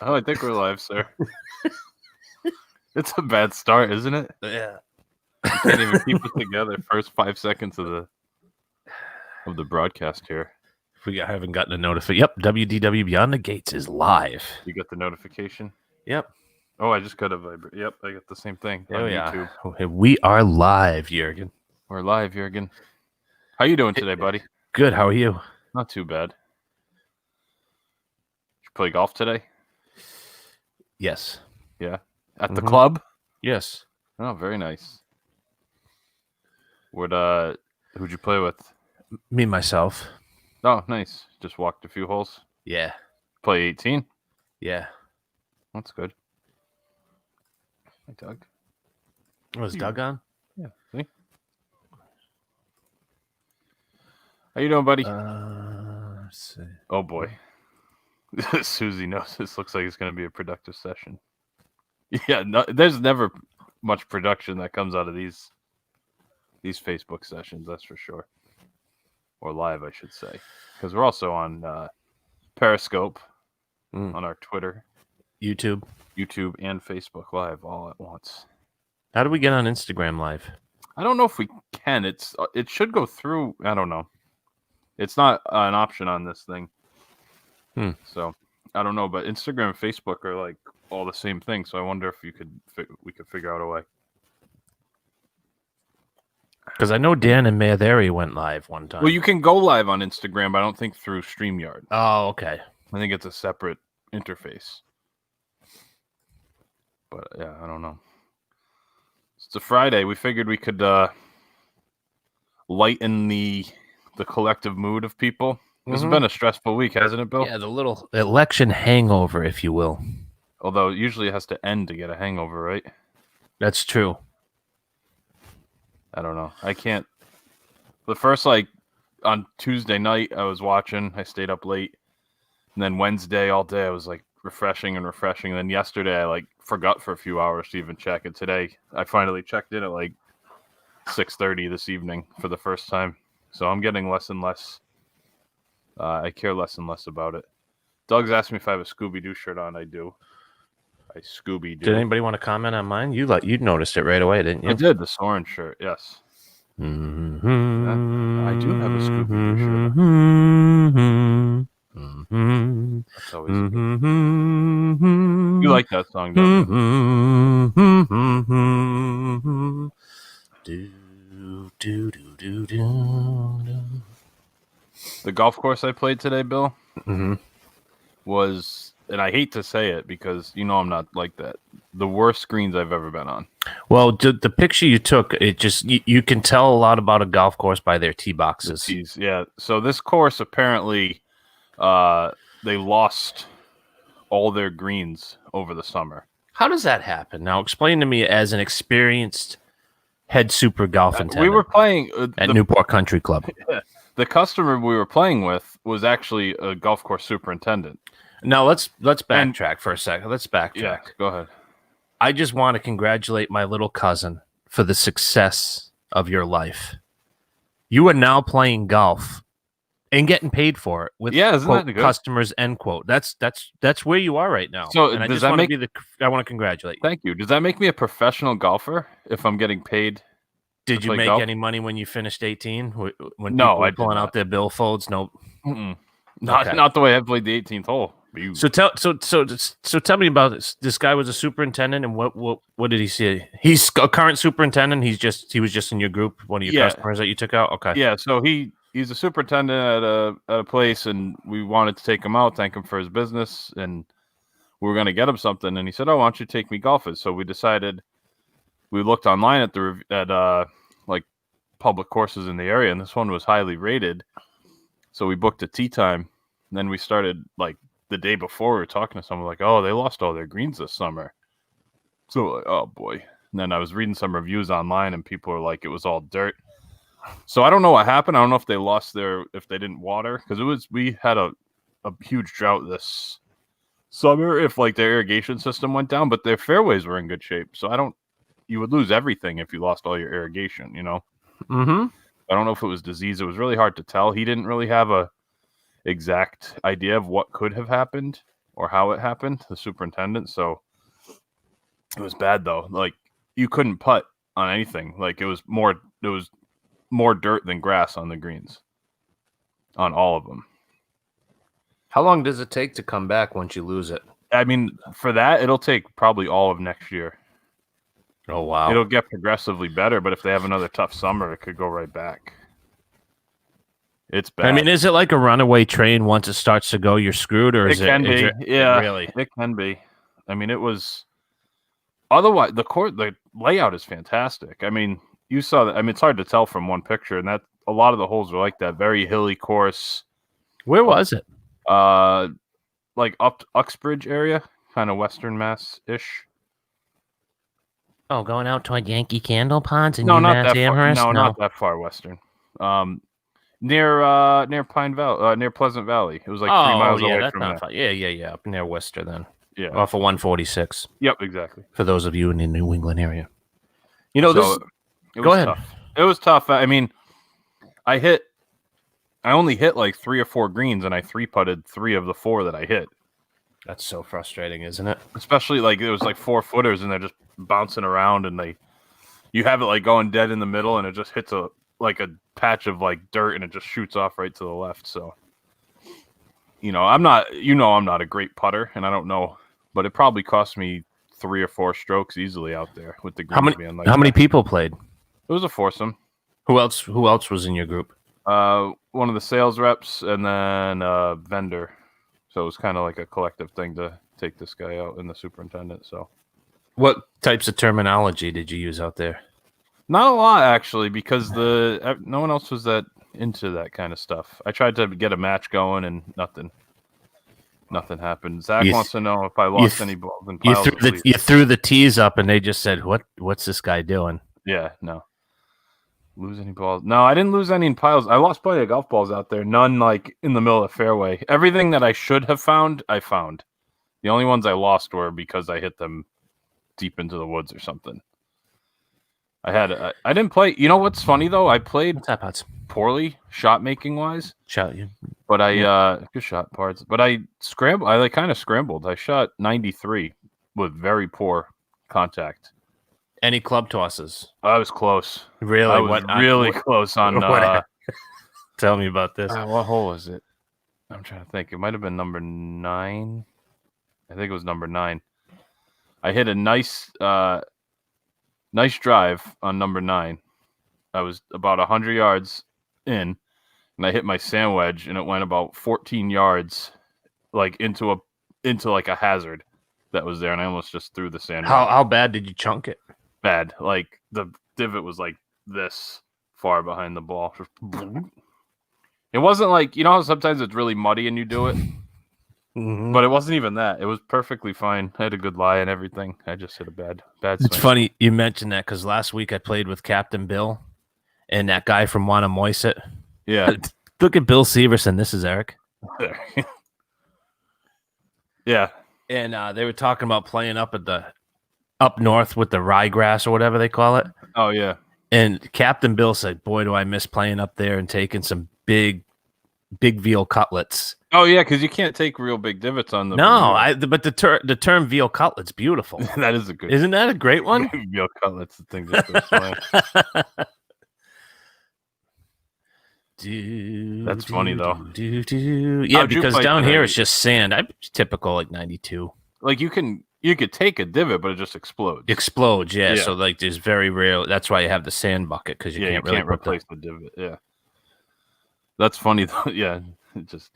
Oh, I think we're live, sir. It's a bad start, isn't it? Yeah. You can't even keep it together. First 5 seconds of the broadcast here. We haven't gotten a notification. Yep, WDW Beyond the Gates is live. You got the notification? Yep. Oh, I just got a vibrate. Yep, I got the same thing on YouTube. Okay, we are live, Jurgen. We're live, Jurgen. How you doing today, buddy? Good. How are you? Not too bad. Did you play golf today? Yes. Yeah. At the Mhm. club? Yes. Oh, very nice. Who'd you play with? Me, myself. Oh, nice. Just walked a few holes. Yeah. Play 18? Yeah. That's good. Hey, Doug. Was Doug on? Yeah. See? How you doing, buddy? Let's see. Oh boy. Susie knows this looks like it's going to be a productive session. Yeah, no, there's never much production that comes out of these Facebook sessions, that's for sure. Or live, I should say. Because we're also on Periscope, on our Twitter, YouTube, and Facebook Live all at once. How do we get on Instagram Live? I don't know if we can. It should go through. I don't know. It's not an option on this thing. So I don't know, but Instagram and Facebook are like all the same thing. So I wonder if we could figure out a way. Because I know Dan and Mayaderi went live one time. Well, you can go live on Instagram, but I don't think through StreamYard. Oh, okay. I think it's a separate interface. But yeah, I don't know. It's a Friday. We figured we could lighten the collective mood of people. This has been a stressful week, hasn't it, Bill? Yeah, the little election hangover, if you will. Although usually it has to end to get a hangover, right? That's true. I don't know. I can't. The first, on Tuesday night, I was watching. I stayed up late. And then Wednesday, all day, I was, refreshing. And then yesterday, I, forgot for a few hours to even check it. Today, I finally checked in at, 6:30 this evening for the first time. So I'm getting less and less. I care less and less about it. Doug's asked me if I have a Scooby-Doo shirt on. I do. I Scooby-Doo. Did anybody want to comment on mine? You noticed it right away, didn't you? I did. This orange shirt, yes. I do have a Scooby-Doo shirt on. That's always good. You like that song, don't you? The golf course I played today, Bill, was, and I hate to say it because I'm not like that, the worst greens I've ever been on. Well, the picture you took, it just you can tell a lot about a golf course by their tee boxes. The tees, yeah. So this course apparently, they lost all their greens over the summer. How does that happen? Now, explain to me as an experienced head super golf attendant. We were playing at Newport Country Club. The customer we were playing with was actually a golf course superintendent. Now let's backtrack for a second. Let's backtrack. Yeah, go ahead. I just want to congratulate my little cousin for the success of your life. You are now playing golf and getting paid for it with isn't quote, that good? Customers, end quote. That's where you are right now. So and I does just that want to I want to congratulate you. Thank you. Does that make me a professional golfer if I'm getting paid? Did you make golf? any money when you finished 18? When no, people were I pulling out their billfolds? No, not the way I played the 18th hole. So tell me about this. This guy was a superintendent, and what did he say? He's a current superintendent. He was just in your group, one of your customers that you took out. Okay. Yeah. So he's a superintendent at a place, and we wanted to take him out, thank him for his business, and we were going to get him something. And he said, "Oh, why don't you take me golfing?" So we decided. We looked online at public courses in the area, and this one was highly rated. So we booked a tee time. And then we started the day before. We were talking to someone "Oh, they lost all their greens this summer." So oh boy. And then I was reading some reviews online, and people were like, it was all dirt. So I don't know what happened. I don't know if they lost if they didn't water, because we had a huge drought this summer. If their irrigation system went down, but their fairways were in good shape. So you would lose everything if you lost all your irrigation, Mm-hmm. I don't know if it was disease. It was really hard to tell. He didn't really have exact idea of what could have happened or how it happened, the superintendent. So it was bad though. Like you couldn't putt on anything. Like it was more dirt than grass on the greens on all of them. How long does it take to come back once you lose it? I mean, for that, it'll take probably all of next year. Oh, wow. It'll get progressively better, but if they have another tough summer, it could go right back. It's bad. I mean, is it like a runaway train? Once it starts to go, you're screwed, or is it can be? Yeah, really? It can be. I mean, it was. Otherwise, the layout is fantastic. I mean, you saw that. I mean, it's hard to tell from one picture, and that a lot of the holes are like that. Very hilly course. Where was it? Like up Uxbridge area, kind of Western Mass ish. Oh, going out toward Yankee Candle Ponds and not UMass that far. Amherst? No, not that far western. Near Pine Valley, near Pleasant Valley. It was like 3 miles away that's from not there. far. Yeah, up near Worcester then. Yeah, Off of 146. Yep, exactly. For those of you in the New England area. You know, So, this. Go ahead. Tough. It was tough. I mean, I only hit like 3 or 4 greens, and I 3-putted 3 of the 4 that I hit. That's so frustrating, isn't it? Especially like it was like 4-footers, and they're just bouncing around, and you have it like going dead in the middle, and it just hits a patch of like dirt, and it just shoots off right to the left. So, I'm not a great putter, and I don't know, but it probably cost me 3 or 4 strokes easily out there with the greens being like how many people played? It was a foursome. Who else was in your group? One of the sales reps, and then a vendor. So it was kind of like a collective thing to take this guy out and the superintendent. So, what types of terminology did you use out there? Not a lot, actually, because no one else was that into that kind of stuff. I tried to get a match going, and nothing happened. Zach wants to know if I lost any balls in piles. You threw the tees up, and they just said, "What's this guy doing?" Yeah, no. Lose any balls? No, I didn't lose any in piles. I lost plenty of golf balls out there. None like in the middle of the fairway. Everything that I should have found, I found. The only ones I lost were because I hit them deep into the woods or something. I didn't play. You know what's funny though? I played poorly shot making wise. But good shot parts. But I scrambled. I kind of scrambled. I shot 93 with very poor contact. Any club tosses? I was close. Really? I was really close on. Tell me about this. What hole is it? I'm trying to think. It might have been number 9. I think it was number 9. I hit a nice drive on number 9. I was about 100 yards in, and I hit my sand wedge, and it went about 14 yards, like into like a hazard that was there, and I almost just threw the sand. How bad did you chunk it? Bad. Like the divot was like this far behind the ball. It wasn't like, how sometimes it's really muddy and you do it, but it wasn't even that. It was perfectly fine. I had a good lie and everything. I just hit a bad swing. It's funny you mentioned that because last week I played with Captain Bill and that guy from Wannamoyset. Yeah. Look at Bill Severson. This is Eric. Yeah. And they were talking about playing up north with the ryegrass or whatever they call it. Oh, yeah. And Captain Bill said, boy, do I miss playing up there and taking some big veal cutlets. Oh, yeah, because you can't take real big divots on them. No, but the term veal cutlet's beautiful. That is a good. Isn't that a great one? Veal cutlets, the thing that That's funny, though. Yeah, because down here it's just sand. I'm typical like 92. Like you could take a divot, but it just explodes. Explodes, yeah. So like there's very rare. That's why you have the sand bucket because you can't really replace the divot. Yeah, that's funny though. Yeah, just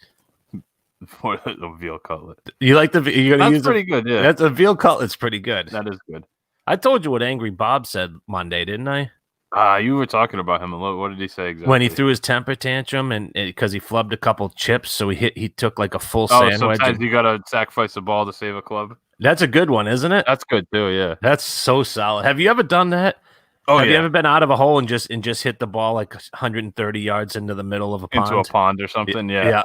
for the veal cutlet. You like you're gonna use pretty good. Yeah, that's a veal cutlet's pretty good. That is good. I told you what Angry Bob said Monday, didn't I? You were talking about him a little. What did he say exactly? When he threw his temper tantrum and because he flubbed a couple chips, so he took like a full sand wedge. Sometimes you gotta sacrifice a ball to save a club. That's a good one, isn't it? That's good too. Yeah, that's so solid. Have you ever done that? Have you ever been out of a hole and just hit the ball like 130 yards into the middle of a pond? Into a pond or something? Yeah.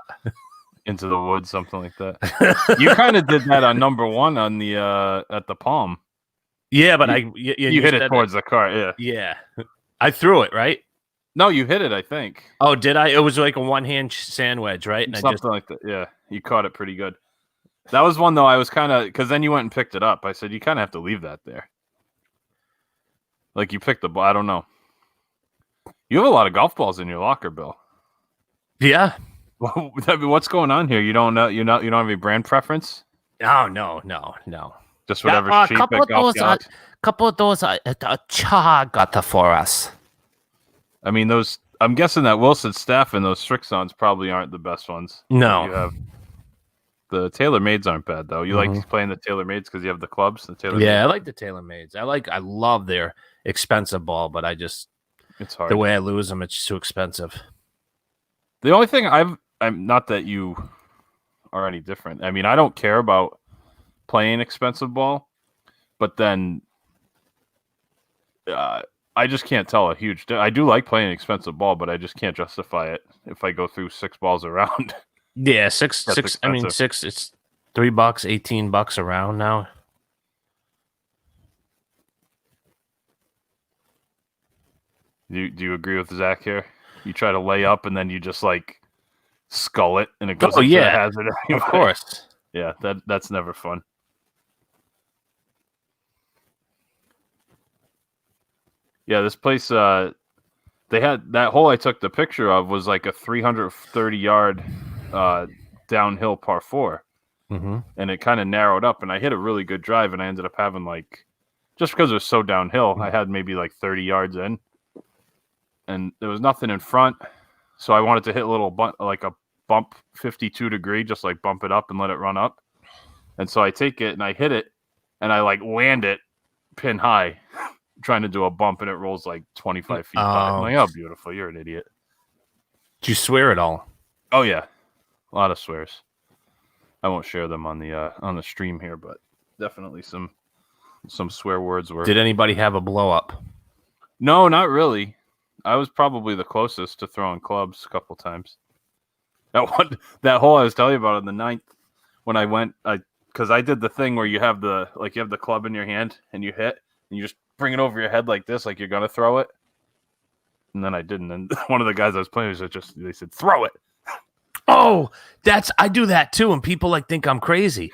Into the woods, something like that. You kind of did that on number 1 on the at the Palm. Yeah, but you hit it towards the car. Yeah. Yeah. I threw it, right? No, you hit it, I think. Oh, did I? It was like a one-hand sand wedge, right? And Something like that. Yeah, you caught it pretty good. That was one, though, I was kind of... Because then you went and picked it up. I said, you kind of have to leave that there. Like, you picked the ball. I don't know. You have a lot of golf balls in your locker, Bill. Yeah. What's going on here? You don't know? You don't have any brand preference? Oh, no. Just whatever's cheap at golf yachts? Couple of those Cha got for us. I mean, those... I'm guessing that Wilson Staff and those Strixons probably aren't the best ones. No. You have... The TaylorMades aren't bad, though. You like playing the TaylorMades because you have the clubs? Yeah, I like the TaylorMades. I love their expensive ball, but it's hard. The way I lose them, it's too expensive. The only thing I'm not that you are any different. I mean, I don't care about playing expensive ball, but then I just can't tell a huge... I do like playing expensive ball, but I just can't justify it if I go through 6 balls around. Yeah, six. I mean, 6. It's $3, $18 around now. Do you agree with Zach here? You try to lay up and then you just like skull it and it goes into the hazard anyway. Of course. Yeah, that's never fun. Yeah, this place they had that hole I took the picture of was like a 330-yard downhill par 4. Mm-hmm. And it kind of narrowed up, and I hit a really good drive, and I ended up having like, just because it was so downhill, I had maybe like 30 yards in, and there was nothing in front, so I wanted to hit a little bump 52 degree, just like bump it up and let it run up. And so I take it and I hit it, and I like land it pin high, trying to do a bump, and it rolls like 25 feet high. I'm like, oh, beautiful, you're an idiot. Did you swear at all? Oh yeah, a lot of swears. I won't share them on the stream here, but definitely some swear words were. Did anybody have a blow up? No, not really. I was probably the closest to throwing clubs a couple times. That hole I was telling you about on the 9th when I went, because I did the thing where you have the club in your hand and you hit and you just bring it over your head like this, like you're gonna throw it. And then I didn't. And one of the guys I was playing they said, throw it. Oh, I do that too, and people like think I'm crazy.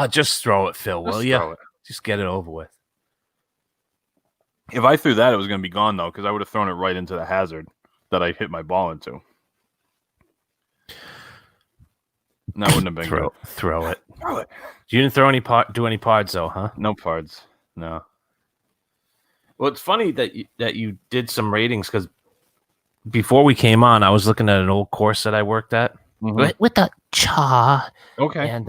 Just throw it, Phil. Will you? Just get it over with. If I threw that, it was going to be gone though, because I would have thrown it right into the hazard that I hit my ball into. And that wouldn't have been good. Throw it. You didn't throw do any pards though, huh? No pards. No. Well, it's funny that you did some ratings, because before we came on, I was looking at an old course that I worked at. Mm-hmm. With the Cha. Okay. And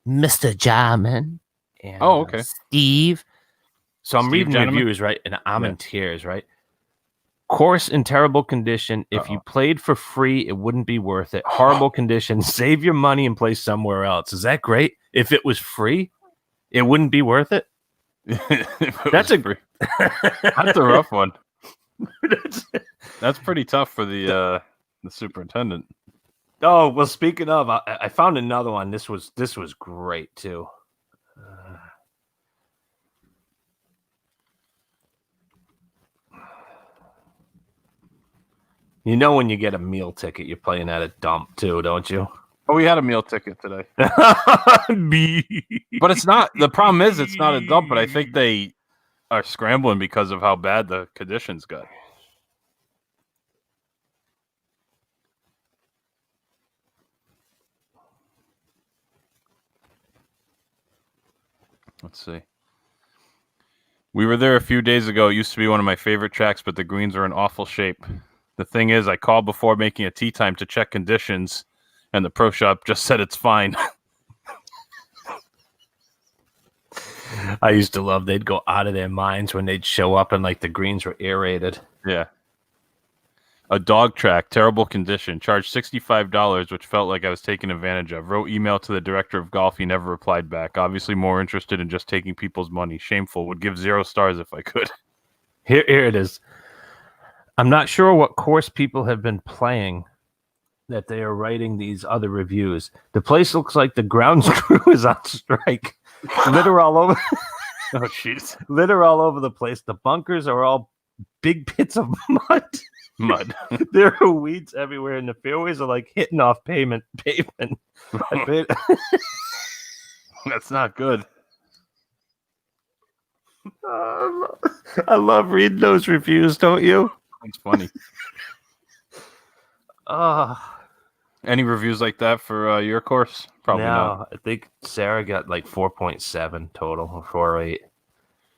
Mr. Jarman. And, okay. Steve. So I'm reading reviews, right? And I'm in tears, right? Course in terrible condition. If you played for free, it wouldn't be worth it. Horrible condition. Save your money and play somewhere else. Is that great? If it was free, it wouldn't be worth it. That's a rough one. That's pretty tough for the superintendent. Oh, well, speaking of, I found another one. This was great too. You know, when you get a meal ticket, you're playing at a dump too, don't you? Oh, we had a meal ticket today. But it's not. The problem is it's not a dump, but I think they are scrambling because of how bad the conditions got. Let's see. We were there a few days ago. It used to be one of my favorite tracks, but the greens are in awful shape. The thing is, I called before making a tee time to check conditions, and the pro shop just said it's fine. I used to love they'd go out of their minds when they'd show up and like the greens were aerated. Yeah. A dog track, terrible condition. Charged $65, which felt like I was taken advantage of. Wrote email to the director of golf. He never replied back. Obviously more interested in just taking people's money. Shameful. Would give 0 stars if I could. Here it is. I'm not sure what course people have been playing that they are writing these other reviews. The place looks like the grounds crew is on strike. Litter all over. Oh, jeez. Litter all over the place. The bunkers are all big pits of mud. Mud. There are weeds everywhere, and the fairways are like hitting off pavement. That's not good. I love reading those reviews, don't you? It's funny. Any reviews like that for your course? Probably not. I think Sarah got like 4.7 total or 4.8.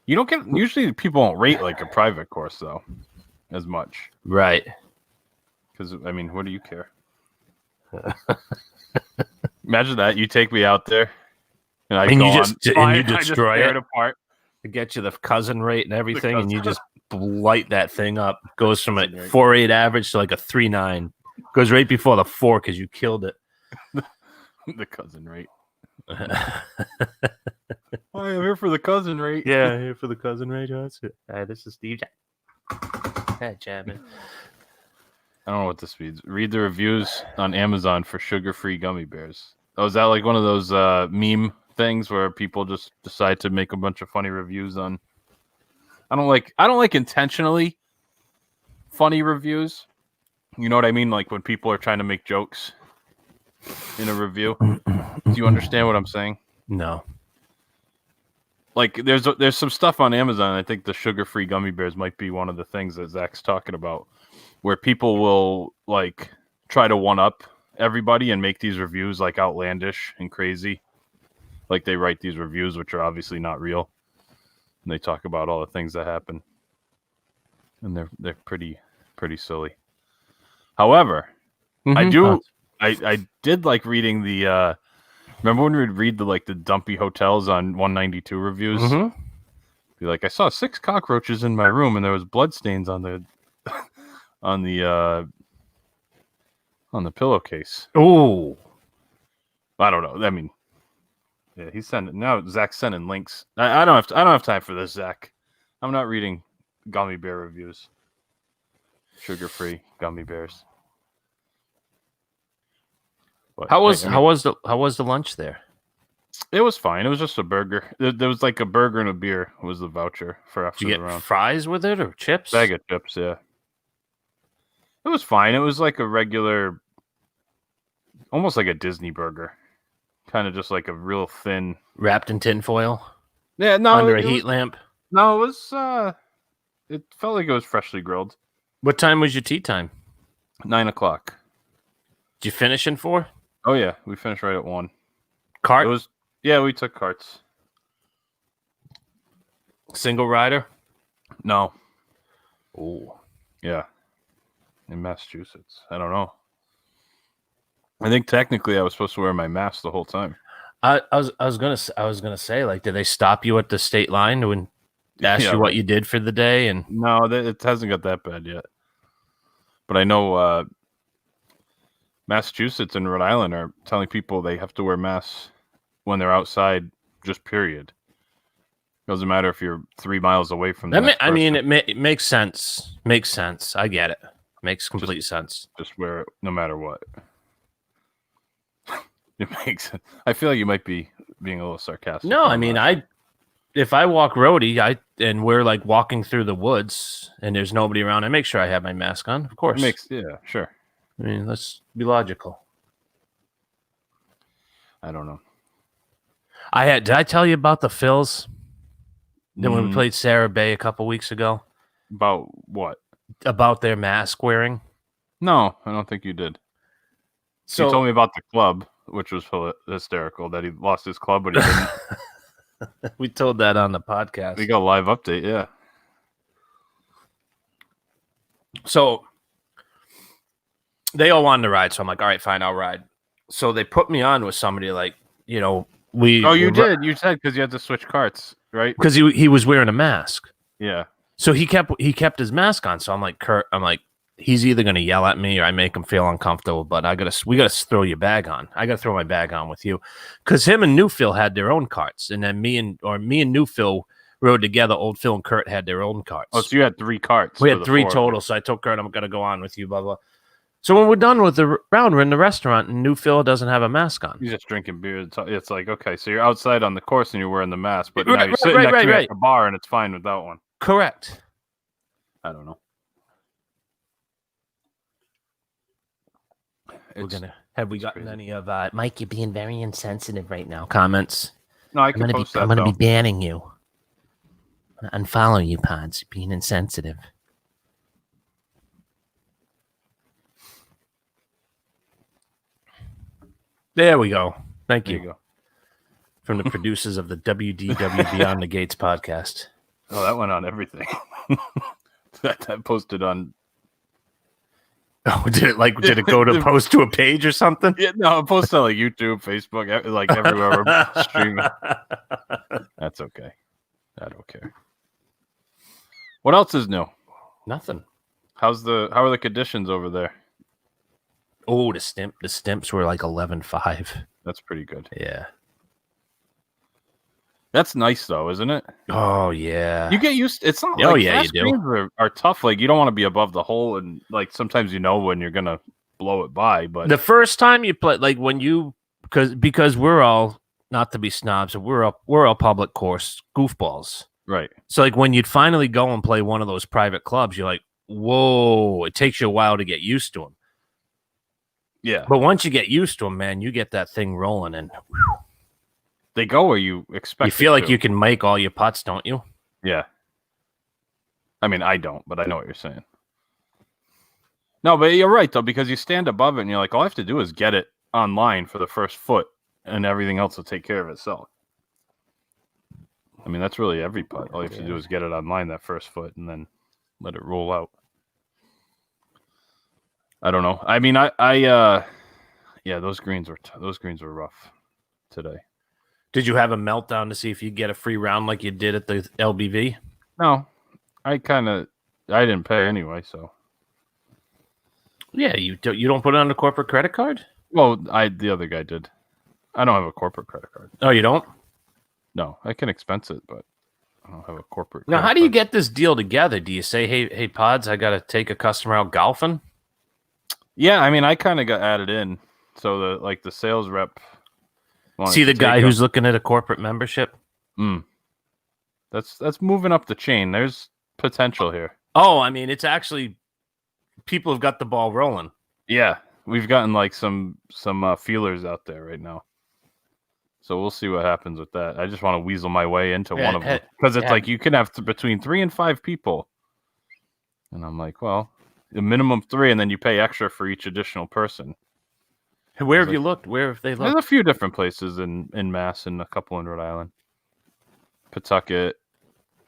You don't get usually people don't rate like a private course though, as much. Right. Because I mean, what do you care? Imagine that you take me out there, and you destroy it apart. To get you the cousin rate and everything, and you just light that thing up. Goes from a 4.8 average to like a 3.9. Goes right before the 4 because you killed it. The cousin rate. I am here for the cousin rate. Yeah, here for the cousin rate. Hi, this is Steve. Hey, Chapman. I don't know what this means. Read the reviews on Amazon for sugar-free gummy bears. Oh, is that like one of those meme things where people just decide to make a bunch of funny reviews on? I don't like intentionally funny reviews. You know what I mean? Like when people are trying to make jokes in a review. Do you understand what I'm saying? No. Like there's some stuff on Amazon. I think the sugar-free gummy bears might be one of the things that Zach's talking about, where people will like try to one up everybody and make these reviews like outlandish and crazy. Like they write these reviews which are obviously not real, and they talk about all the things that happen, and they're pretty silly. However, I did like reading the remember when we would read the dumpy hotels on 192 reviews? Mm-hmm. Be like, I saw 6 cockroaches in my room and there was blood stains on the on the pillowcase. Oh, I don't know. I mean, yeah, he's sending now. Zach's sending links. I don't have time for this, Zach. I'm not reading gummy bear reviews. Sugar-free gummy bears. But, how was the lunch there? It was fine. It was just a burger. There was like a burger and a beer was the voucher for after Did you the get round. fries with it or chips? Bag of chips, yeah. It was fine. It was like a regular, almost like a Disney burger, kind of just like a real thin, wrapped in tinfoil. Yeah, no, under a heat lamp. No, it was. It felt like it was freshly grilled. What time was your tea time? 9:00. Did you finish in 4? Oh yeah, we finished right at 1. Cart? It was. Yeah, we took carts. Single rider? No. Oh. Yeah. In Massachusetts. I don't know. I think technically I was supposed to wear my mask the whole time. I was gonna say, like, did they stop you at the state line and ask you what you did for the day? And no, it hasn't got that bad yet. But I know Massachusetts and Rhode Island are telling people they have to wear masks when they're outside, just period. Doesn't matter if you're 3 miles away from them. I mean, it makes sense. Makes sense. I get it. Makes complete sense. Just wear it no matter what. It makes sense. I feel like you might be being a little sarcastic. No, I mean, if I walk roadie, and we're like walking through the woods and there's nobody around, I make sure I have my mask on, of course. Yeah, sure. I mean, let's be logical. I don't know. Did I tell you about the Phils? Then when we played Sarah Bay a couple weeks ago? About what? About their mask wearing? No, I don't think you did. So you told me about the club, which was hysterical, that he lost his club, but he didn't. We told that on the podcast. We got a live update, yeah. So they all wanted to ride, so I'm like, all right, fine, I'll ride. So they put me on with somebody like, Oh, you did. You said because you had to switch carts, right? Because he was wearing a mask. Yeah. So he kept his mask on. So I'm like, Kurt, he's either gonna yell at me or I make him feel uncomfortable. But we gotta throw your bag on. I gotta throw my bag on with you, because him and New Phil had their own carts, and then me and New Phil rode together. Old Phil and Kurt had their own carts. Oh, so you had 3 carts. We had 3 total. So I told Kurt, I'm gonna go on with you, blah blah. So when we're done with the round, we're in the restaurant, and New Phil doesn't have a mask on. He's just drinking beer. It's like, okay, so you're outside on the course and you're wearing the mask, but now you're sitting next to me at the bar, and it's fine with that one. Correct. I don't know. Have we gotten crazy. any of Mike, you're being very insensitive right now. comments? No, I can post that. I'm gonna though. be banning you. I'm gonna unfollow you, Pods. You're being insensitive. There we go. Thank There you. you go. From the producers of the WDW Beyond the Gates podcast. Oh, that went on everything. that posted on. Oh, did it go to post to a page or something? Yeah, no, it posted on like YouTube, Facebook, like everywhere we're streaming. That's okay. I don't care. What else is new? Nothing. How are the conditions over there? Oh, the stimps were like 11.5. That's pretty good. Yeah. That's nice though, isn't it? Oh yeah. You get used. It's not. Oh, like, yeah, fast you do. greens are tough. Like you don't want to be above the hole, and like sometimes you know when you're gonna blow it by. But The first time you play, like when you, because we're all, not to be snobs, but we're all public course goofballs. right, So like when you'd finally go and play one of those private clubs, you're like, whoa! It takes you a while to get used to them. yeah, But once you get used to them, man, you get that thing rolling, and they go where you expect. you feel it like to. you can make all your putts, don't you? Yeah. I mean, I don't, but I know what you're saying. No, but you're right though, because you stand above it and you're like, all I have to do is get it online for the first foot, and everything else will take care of itself. I mean, that's really every putt. All you have to do is get it online that first foot, and then let it roll out. I don't know. I mean, yeah, those greens were rough today. Did you have a meltdown to see if you get a free round like you did at the LBV? No, I didn't pay anyway, so. Yeah, you don't put it on the corporate credit card? Well, the other guy did. I don't have a corporate credit card. Oh, you don't? No, I can expense it, but I don't have a corporate. Now, credit how do you card. get this deal together? Do you say, hey, Pods, I got to take a customer out golfing? Yeah, I mean, I kind of got added in, so the sales rep. wanted See to the take guy up- who's looking at a corporate membership? That's moving up the chain. There's potential here. Oh, I mean, it's actually people have got the ball rolling. Yeah, we've gotten like some feelers out there right now. So we'll see what happens with that. I just want to weasel my way into one of them because it's like you can have between 3 and 5 people, and I'm like, well, the minimum 3, and then you pay extra for each additional person. Where have you looked? Where have they There's looked? a few different places in Mass and a couple in Rhode Island, Pawtucket.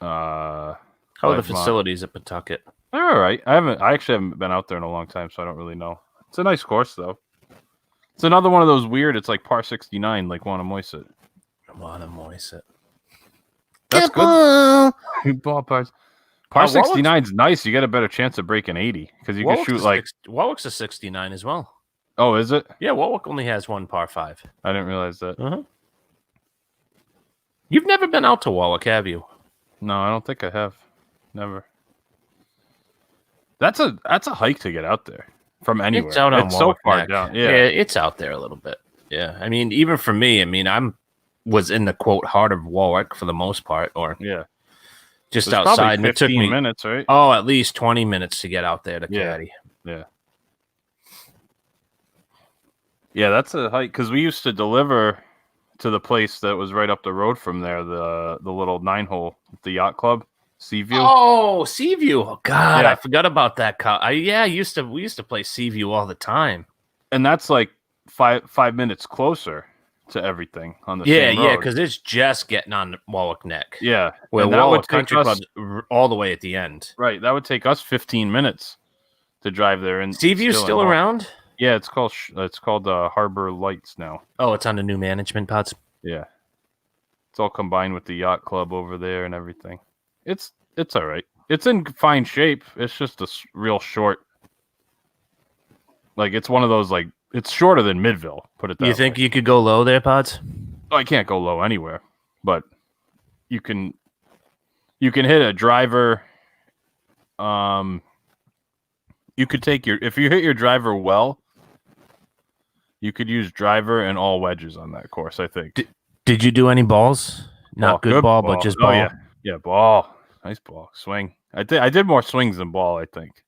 How are the Plymouth. facilities at Pawtucket? They're all right. I actually haven't been out there in a long time, so I don't really know. It's a nice course though. It's another one of those weird. It's like par 69, like Wannamoisett. That's good. Ball pars. Par 69 is nice. You get a better chance of breaking 80 because you can shoot like. Warwick's a 69 as well. Oh, is it? Yeah, Warwick only has one par 5. I didn't realize that. Uh-huh. You've never been out to Warwick, have you? No, I don't think I have. Never. That's a hike to get out there from anywhere. It's out on It's so Warwick far Neck. down. Yeah. It's out there a little bit. Yeah, I mean, even for me, I mean, was in the quote heart of Warwick for the most part, or Yeah. just It's outside, probably and it took 15 me minutes, right? at least 20 minutes to get out there to caddy. Yeah. Yeah, that's a hike because we used to deliver to the place that was right up the road from there, the little 9-hole, the yacht club, Seaview. Oh, Seaview! Oh God, Yeah. I forgot about that. We used to play Seaview all the time. And that's like five minutes closer to everything on the same road. Yeah, because it's just getting on Warwick Neck. Yeah, Where and that would Warwick take Country us Club's all the way at the end. right. That would take us 15 minutes to drive there. And Seaview's still around? Yeah, it's called Harbor Lights now. Oh, it's under new management, Pods. Yeah, it's all combined with the yacht club over there and everything. It's all right. It's in fine shape. It's just real short. Like it's one of those like it's shorter than Midville. Put it that way. You think you could go low there, Pods? I can't go low anywhere, but you can hit a driver. You could take if you hit your driver well, you could use driver and all wedges on that course, I think. Did you do any balls? Not good ball, but just ball. Oh, yeah, ball. Nice ball. Swing. I did more swings than ball, I think.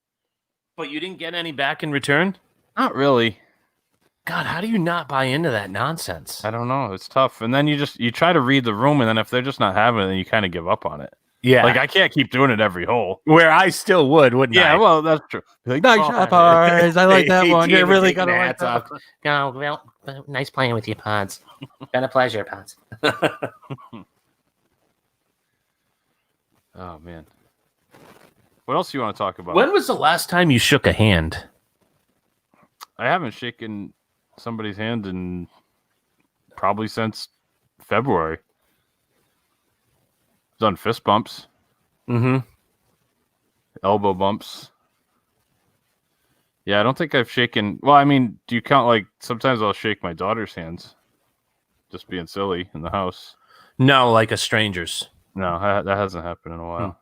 But you didn't get any back in return? Not really. God, how do you not buy into that nonsense? I don't know. It's tough. And then you try to read the room, and then if they're just not having it, then you kind of give up on it. Yeah. Like, I can't keep doing it every hole. Where I still would, wouldn't I? Yeah, well, that's true. Be like, nice shot, Pods. I like that one. You're really going to like that. No, well, nice playing with you, Pods. Been a pleasure, Pods. Oh, man. What else do you want to talk about? When was the last time you shook a hand? I haven't shaken somebody's hand in probably since February. Done fist bumps. Mm-hmm. Elbow bumps. Yeah, I don't think I've shaken. Well, I mean, do you count, like, sometimes I'll shake my daughter's hands, just being silly in the house. No, like a stranger's. No, that hasn't happened in a while.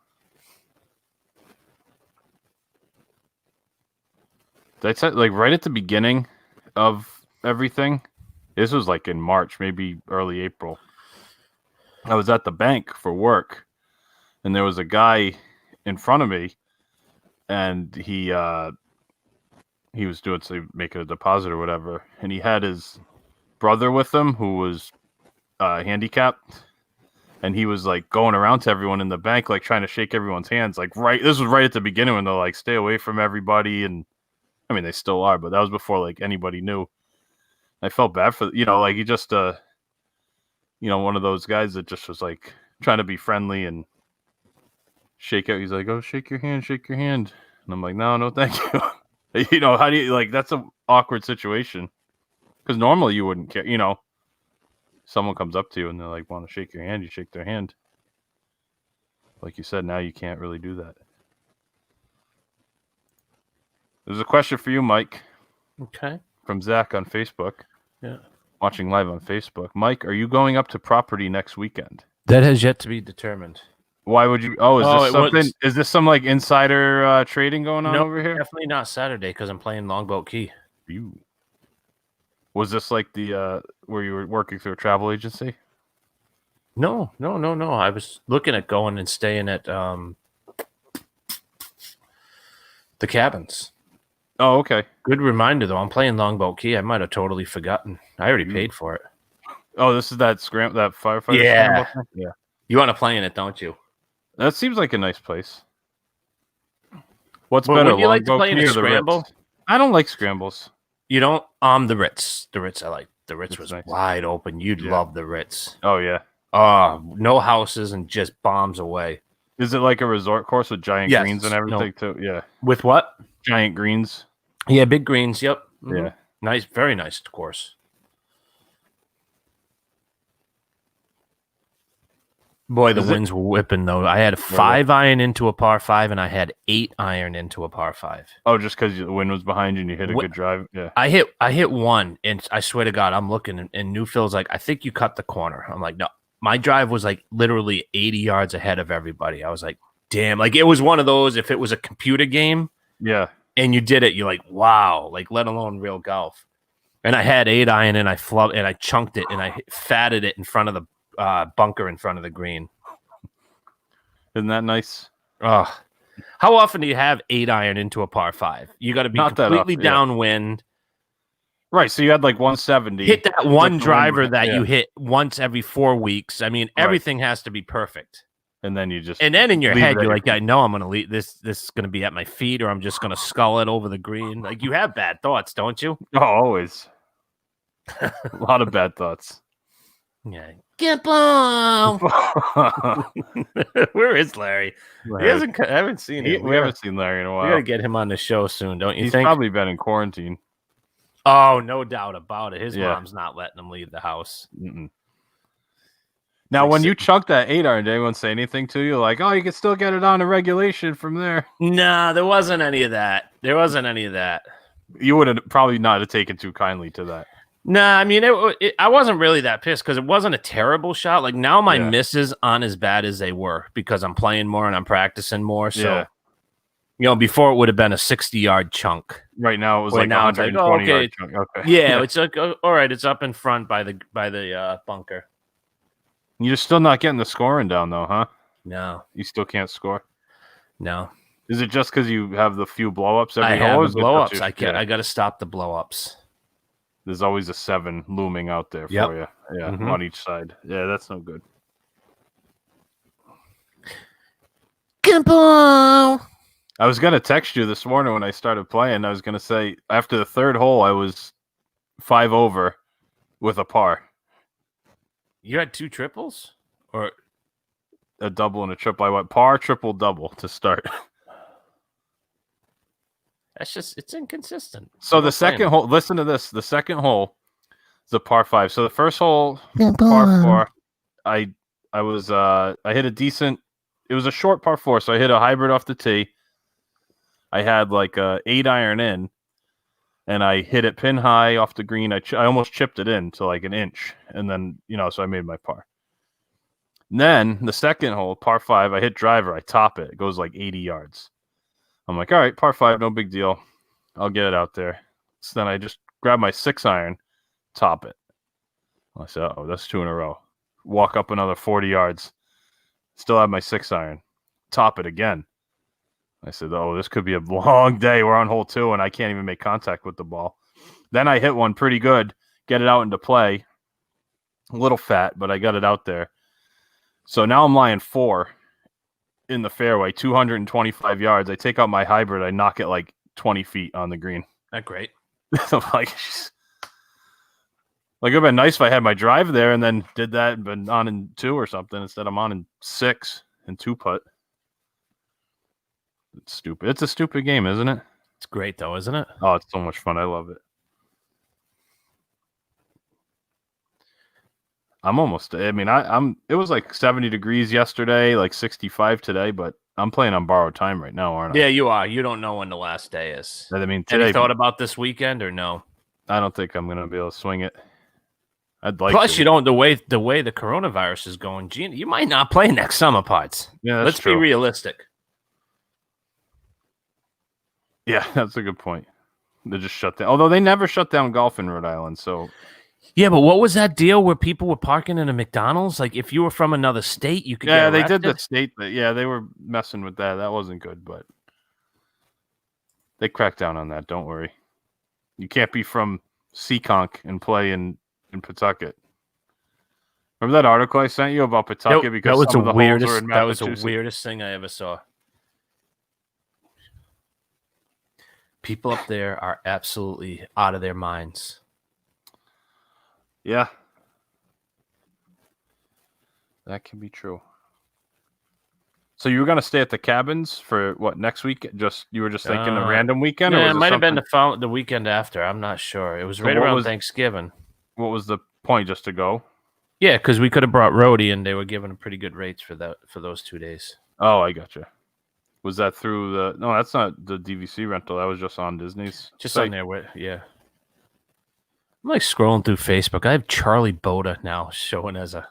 That's like right at the beginning of everything. This was like in March, maybe early April. I was at the bank for work, and there was a guy in front of me, and he was making a deposit or whatever, and he had his brother with him who was handicapped, and he was like going around to everyone in the bank, like trying to shake everyone's hands. Like this was right at the beginning when they're like, stay away from everybody, and I mean they still are, but that was before like anybody knew. I felt bad for like he just one of those guys that just was like trying to be friendly and shake out. He's like, oh, shake your hand. And I'm like, no, thank you. How do you, like, that's an awkward situation. Because normally you wouldn't care, someone comes up to you and they're like, want to shake your hand, you shake their hand. Like you said, now you can't really do that. There's a question for you, Mike. Okay. From Zach on Facebook. Yeah. Watching live on Facebook. Mike, are you going up to property next weekend? That has yet to be determined. Why would you? Is this some like insider trading going on over here? Definitely not Saturday because I'm playing Longboat Key. Was this like the where you were working through a travel agency? No. I was looking at going and staying at the cabins. Oh, okay. Good reminder, though. I'm playing Longboat Key. I might have totally forgotten. I already paid for it. Oh, this is that firefighter. Yeah. Scramble? Yeah. You want to play in it, don't you? That seems like a nice place. What's Well, better? would you like to play in a scramble? I don't like scrambles. You don't? The Ritz. The Ritz I like. The Ritz was nice. Wide open. You'd love the Ritz. Oh, yeah. No houses and just bombs away. Is it like a resort course with giant greens and everything, too? Yeah. With what? Giant greens. Yeah, big greens. Yep. Mm-hmm. Yeah. Nice. Very nice course. Boy, the winds were whipping, though. I had a 5-iron into a par 5, and I had 8-iron into a par 5. Oh, just because the wind was behind you and you hit a good drive? Yeah. I hit one, and I swear to God, I'm looking, and Newfield's like, I think you cut the corner. I'm like, no. My drive was like literally 80 yards ahead of everybody. I was like, damn. Like, it was one of those, if it was a computer game. Yeah. And you did it, you're like, wow. Like, let alone real golf. And I had 8-iron, and I chunked it, and I fatted it in front of the bunker in front of the green. Isn't that nice? How often do you have 8-iron into a par 5? You got to be completely downwind. Right, so you had like 170. Hit that one driver that you hit once every 4 weeks. I mean, everything has to be perfect. And then you just... And then in your head, you're like, I know I'm going to leave this. This is going to be at my feet, or I'm just going to scull it over the green. Like, you have bad thoughts, don't you? Oh, always. A lot of bad thoughts. Yeah. Get blown. Where is Larry? Larry. I haven't seen him. We haven't seen Larry in a while. We got to get him on the show soon, don't you He's think? probably been in quarantine. Oh, no doubt about it. His mom's not letting him leave the house. Mm-mm. Now, when you chucked that 8-iron, did anyone say anything to you? Like, oh, you can still get it on a regulation from there. Nah, there wasn't any of that. You would have probably not have taken too kindly to that. Nah, I mean, I wasn't really that pissed because it wasn't a terrible shot. Like, now my misses aren't as bad as they were because I'm playing more and I'm practicing more. So, before it would have been a 60-yard chunk. Right now, it was like 120-yard chunk. Okay. Yeah, it's like, all right, it's up in front by the bunker. You're still not getting the scoring down, though, huh? No. You still can't score? No. Is it just because you have the few blow-ups every hole? I have the blow-ups. I got to stop the blow-ups. there's always a 7 looming out there for you. Yeah, on each side. Yeah, that's no good. Good boy. I was gonna text you this morning when I started playing. I was gonna say after the 3rd hole, I was 5 over with a par. You had 2 triples, or a double and a triple. I went par, triple, double to start. it's inconsistent. So the second hole, listen to this. The second hole is a par 5. So the first hole, par 4. I hit a decent. It was a short par 4, so I hit a hybrid off the tee. I had like a 8-iron in, and I hit it pin high off the green. I almost chipped it in to like an inch, and then so I made my par. And then the second hole, par 5, I hit driver. I top it. It goes like 80 yards. I'm like, all right, par 5, no big deal. I'll get it out there. So then I just grab my 6-iron, top it. I said, oh, that's 2 in a row. Walk up another 40 yards. Still have my 6-iron. Top it again. I said, oh, this could be a long day. We're on hole 2, and I can't even make contact with the ball. Then I hit one pretty good, get it out into play. A little fat, but I got it out there. So now I'm lying 4 in the fairway, 225 yards. I take out my hybrid. I knock it like 20 feet on the green. Not great. I'm like, it would have been nice if I had my drive there and then did that and been on in 2 or something. Instead, I'm on in 6 and 2-putt. It's stupid. It's a stupid game, isn't it? It's great, though, isn't it? Oh, it's so much fun. I love it. I'm almost. I mean, I'm. It was like 70 degrees yesterday, like 65 today, but I'm playing on borrowed time right now, aren't I? Yeah, you are. You don't know when the last day is. I mean, today. Any thought about this weekend or no? I don't think I'm going to be able to swing it. I'd like. Plus, to. you don't. The way the coronavirus is going, Gene, you might not play next summer, parts. Yeah, let's true. be realistic. Yeah, that's a good point. They just shut down. Although they never shut down golf in Rhode Island, so. Yeah, but what was that deal where people were parking in a McDonald's? Like, if you were from another state, you could. Yeah, get they arrested? did the state. Yeah, they were messing with that. That wasn't good, but they cracked down on that. Don't worry. You can't be from Seekonk and play in Pawtucket. Remember that article I sent you about Pawtucket? Because that was some of the weirdest. holes were in That was the Massachusetts? weirdest thing I ever saw. People up there are absolutely out of their minds. Yeah, that can be true. So you were gonna stay at the cabins for what next week? You were just thinking a random weekend, or Yeah, was it might have been something- the weekend after. I'm not sure. It was So right what around was- Thanksgiving. What was the point? Just to go? Yeah, because we could have brought Rhodey, and they were giving pretty good rates for those 2 days. Oh, I gotcha. Was that through the? No, that's not the DVC rental. That was just on Disney's. Just site. on there, yeah. I'm like scrolling through Facebook. I have Charlie Boda now showing as a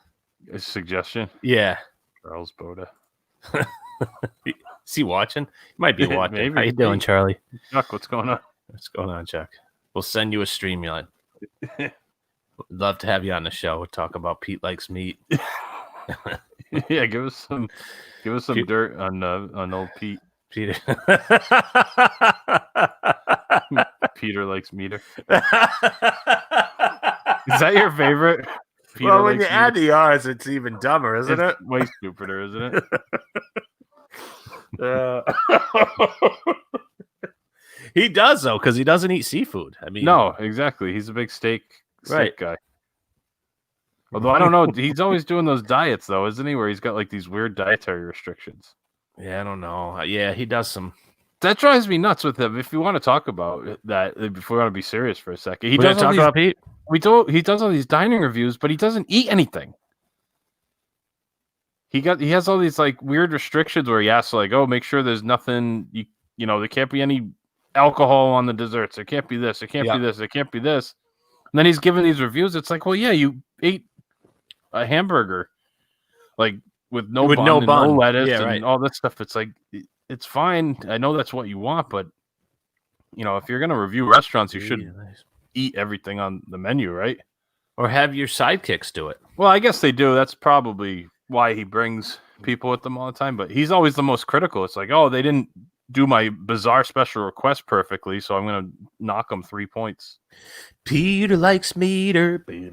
A suggestion. yeah. Charles Boda. Is he watching? He might be watching. Maybe. How you doing, Charlie? Chuck, what's going on? What's going on, Chuck? We'll send you a StreamYard. We'd love to have you on the show. We'll talk about Pete Likes Meat. Yeah, give us some dirt on old Pete. Peter. Peter likes meter. Is that your favorite? Peter Well, when you likes add meter? the R's, it's even dumber, isn't it? It's way stupider, isn't it? He does, though, because he doesn't eat seafood. I mean, No, exactly. He's a big steak Right. guy. Although I don't know, he's always doing those diets though, isn't he? Where he's got like these weird dietary restrictions. Yeah, I don't know. Yeah, he does some. That drives me nuts with him. If you want to talk about that, if we want to be serious for a second, he We're gonna does all talk these, about Pete. he does all these dining reviews, but he doesn't eat anything. He has all these like weird restrictions where he asks like, oh, make sure there's nothing you know, there can't be any alcohol on the desserts. There can't be this. There can't be this. There can't be this. And then he's giving these reviews. It's like, well, yeah, you ate a hamburger, like with no bun, and no lettuce, and all this stuff. It's like, it's fine. I know that's what you want, but you know, if you're gonna review restaurants, you should eat everything on the menu, right? Or have your sidekicks do it. Well, I guess they do. That's probably why he brings people with them all the time. But he's always the most critical. It's like, oh, they didn't do my bizarre special request perfectly, so I'm gonna knock him 3 points. Peter likes meter. Is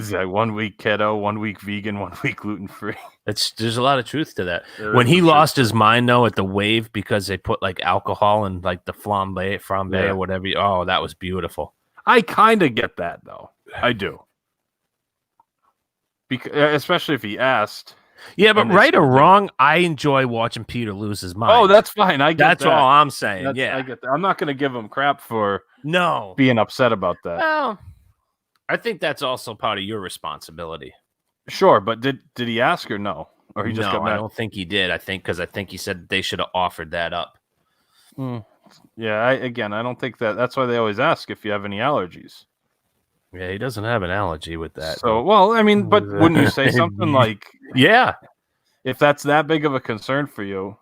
that 1 week keto, 1 week vegan, 1 week gluten free? There's a lot of truth to that. When he lost his mind though at the Wave because they put like alcohol and like the flambe or whatever. Oh, that was beautiful. I kind of get that though. I do. Because especially if he asked. Yeah, but right or wrong, I enjoy watching Peter lose his mind. Oh, that's fine. I get that's that. all I'm saying. I get that. I'm not going to give him crap for being upset about that. Well, I think that's also part of your responsibility. Sure, but did he ask or no? Or he just got mad? I don't think he did. I think he said they should have offered that up. Yeah, I don't think that. That's why they always ask if you have any allergies. Yeah, he doesn't have an allergy with that. So, well, I mean, but wouldn't you say something like, yeah, if that's that big of a concern for you,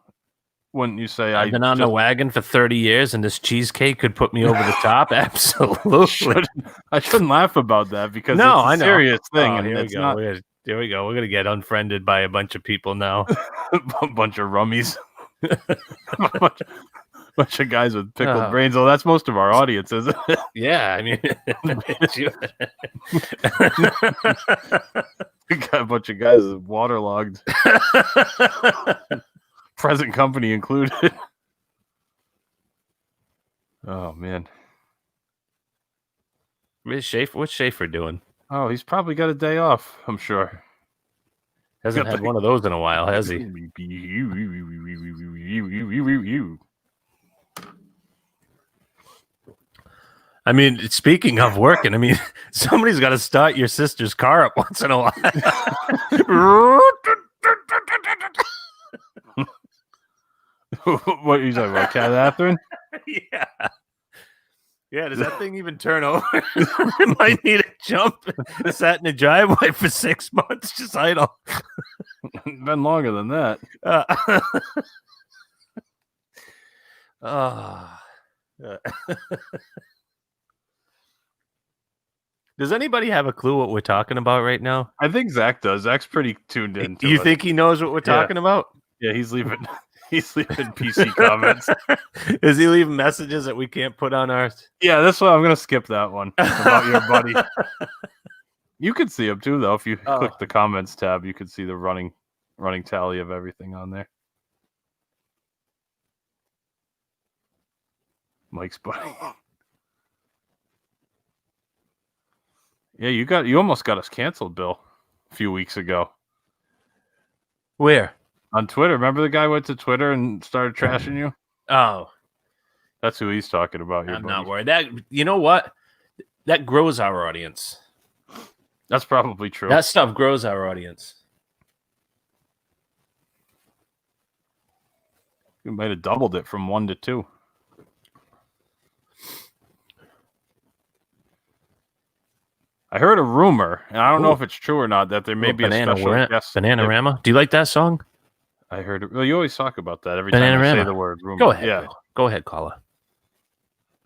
wouldn't you say, I've been on the wagon for 30 years and this cheesecake could put me over the top? Absolutely. I shouldn't laugh about that because it's a serious thing. And here we go. Here we go. We're going to get unfriended by a bunch of people now. A bunch of rummies. Bunch of guys with pickled brains. Oh, that's most of our audience, isn't it? Yeah, I mean, we got a bunch of guys waterlogged, present company included. Oh man, what's Schaefer doing? Oh, he's probably got a day off. I'm sure. Hasn't had one of those in a while, has he? I mean, speaking of working, I mean, somebody's got to start your sister's car up once in a while. What are you talking about, Catherine? Yeah. Yeah, does that thing even turn over? It might need a jump. Sat in the driveway for 6 months, just idle. Been longer than that. Does anybody have a clue what we're talking about right now? I think Zach does. Zach's pretty tuned in. You think he knows what we're talking about? Yeah, he's leaving PC comments. Is he leaving messages that we can't put on ours? Yeah, this one I'm gonna skip that one about your buddy. You could see him too, though. If you click the comments tab, you could see the running tally of everything on there. Mike's buddy. Yeah, you almost got us canceled, Bill, a few weeks ago. Where? On Twitter. Remember the guy went to Twitter and started trashing you? Oh. That's who he's talking about. I'm not worried. You know what? That grows our audience. That's probably true. That stuff grows our audience. You might have doubled it from 1 to 2. I heard a rumor, and I don't know if it's true or not, that there may be a special guest. Bananarama? Do you like that song? I heard it. Well, you always talk about that every time I say the word rumor. Go ahead. Yeah. Go ahead, caller.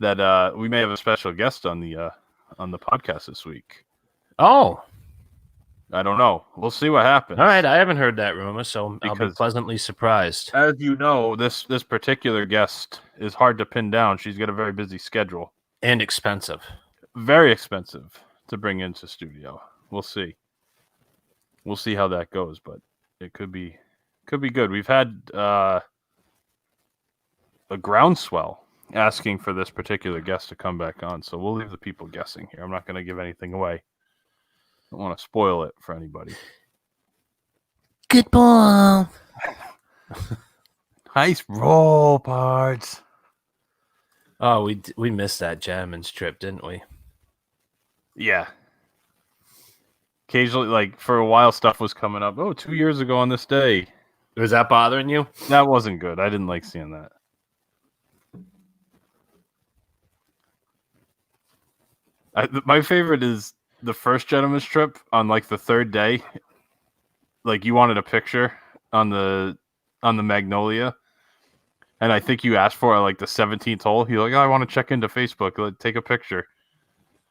That we may have a special guest on the podcast this week. Oh. I don't know. We'll see what happens. All right, I haven't heard that rumor, so I'll be pleasantly surprised. As you know, this particular guest is hard to pin down. She's got a very busy schedule. And expensive. Very expensive to bring into studio. We'll see. We'll see how that goes, but it could be good. We've had a groundswell asking for this particular guest to come back on, so we'll leave the people guessing here. I'm not going to give anything away. Don't want to spoil it for anybody. Good ball. Nice roll, Pards. Oh, we missed that Jammin's trip, didn't we? Yeah. Occasionally, like, for a while, stuff was coming up. Oh, 2 years ago on this day. Was that bothering you? That wasn't good. I didn't like seeing that. My favorite is the first gentleman's trip on, like, the third day. Like, you wanted a picture on the Magnolia. And I think you asked for, like, the 17th hole. You're like, oh, I want to check into Facebook. Take a picture.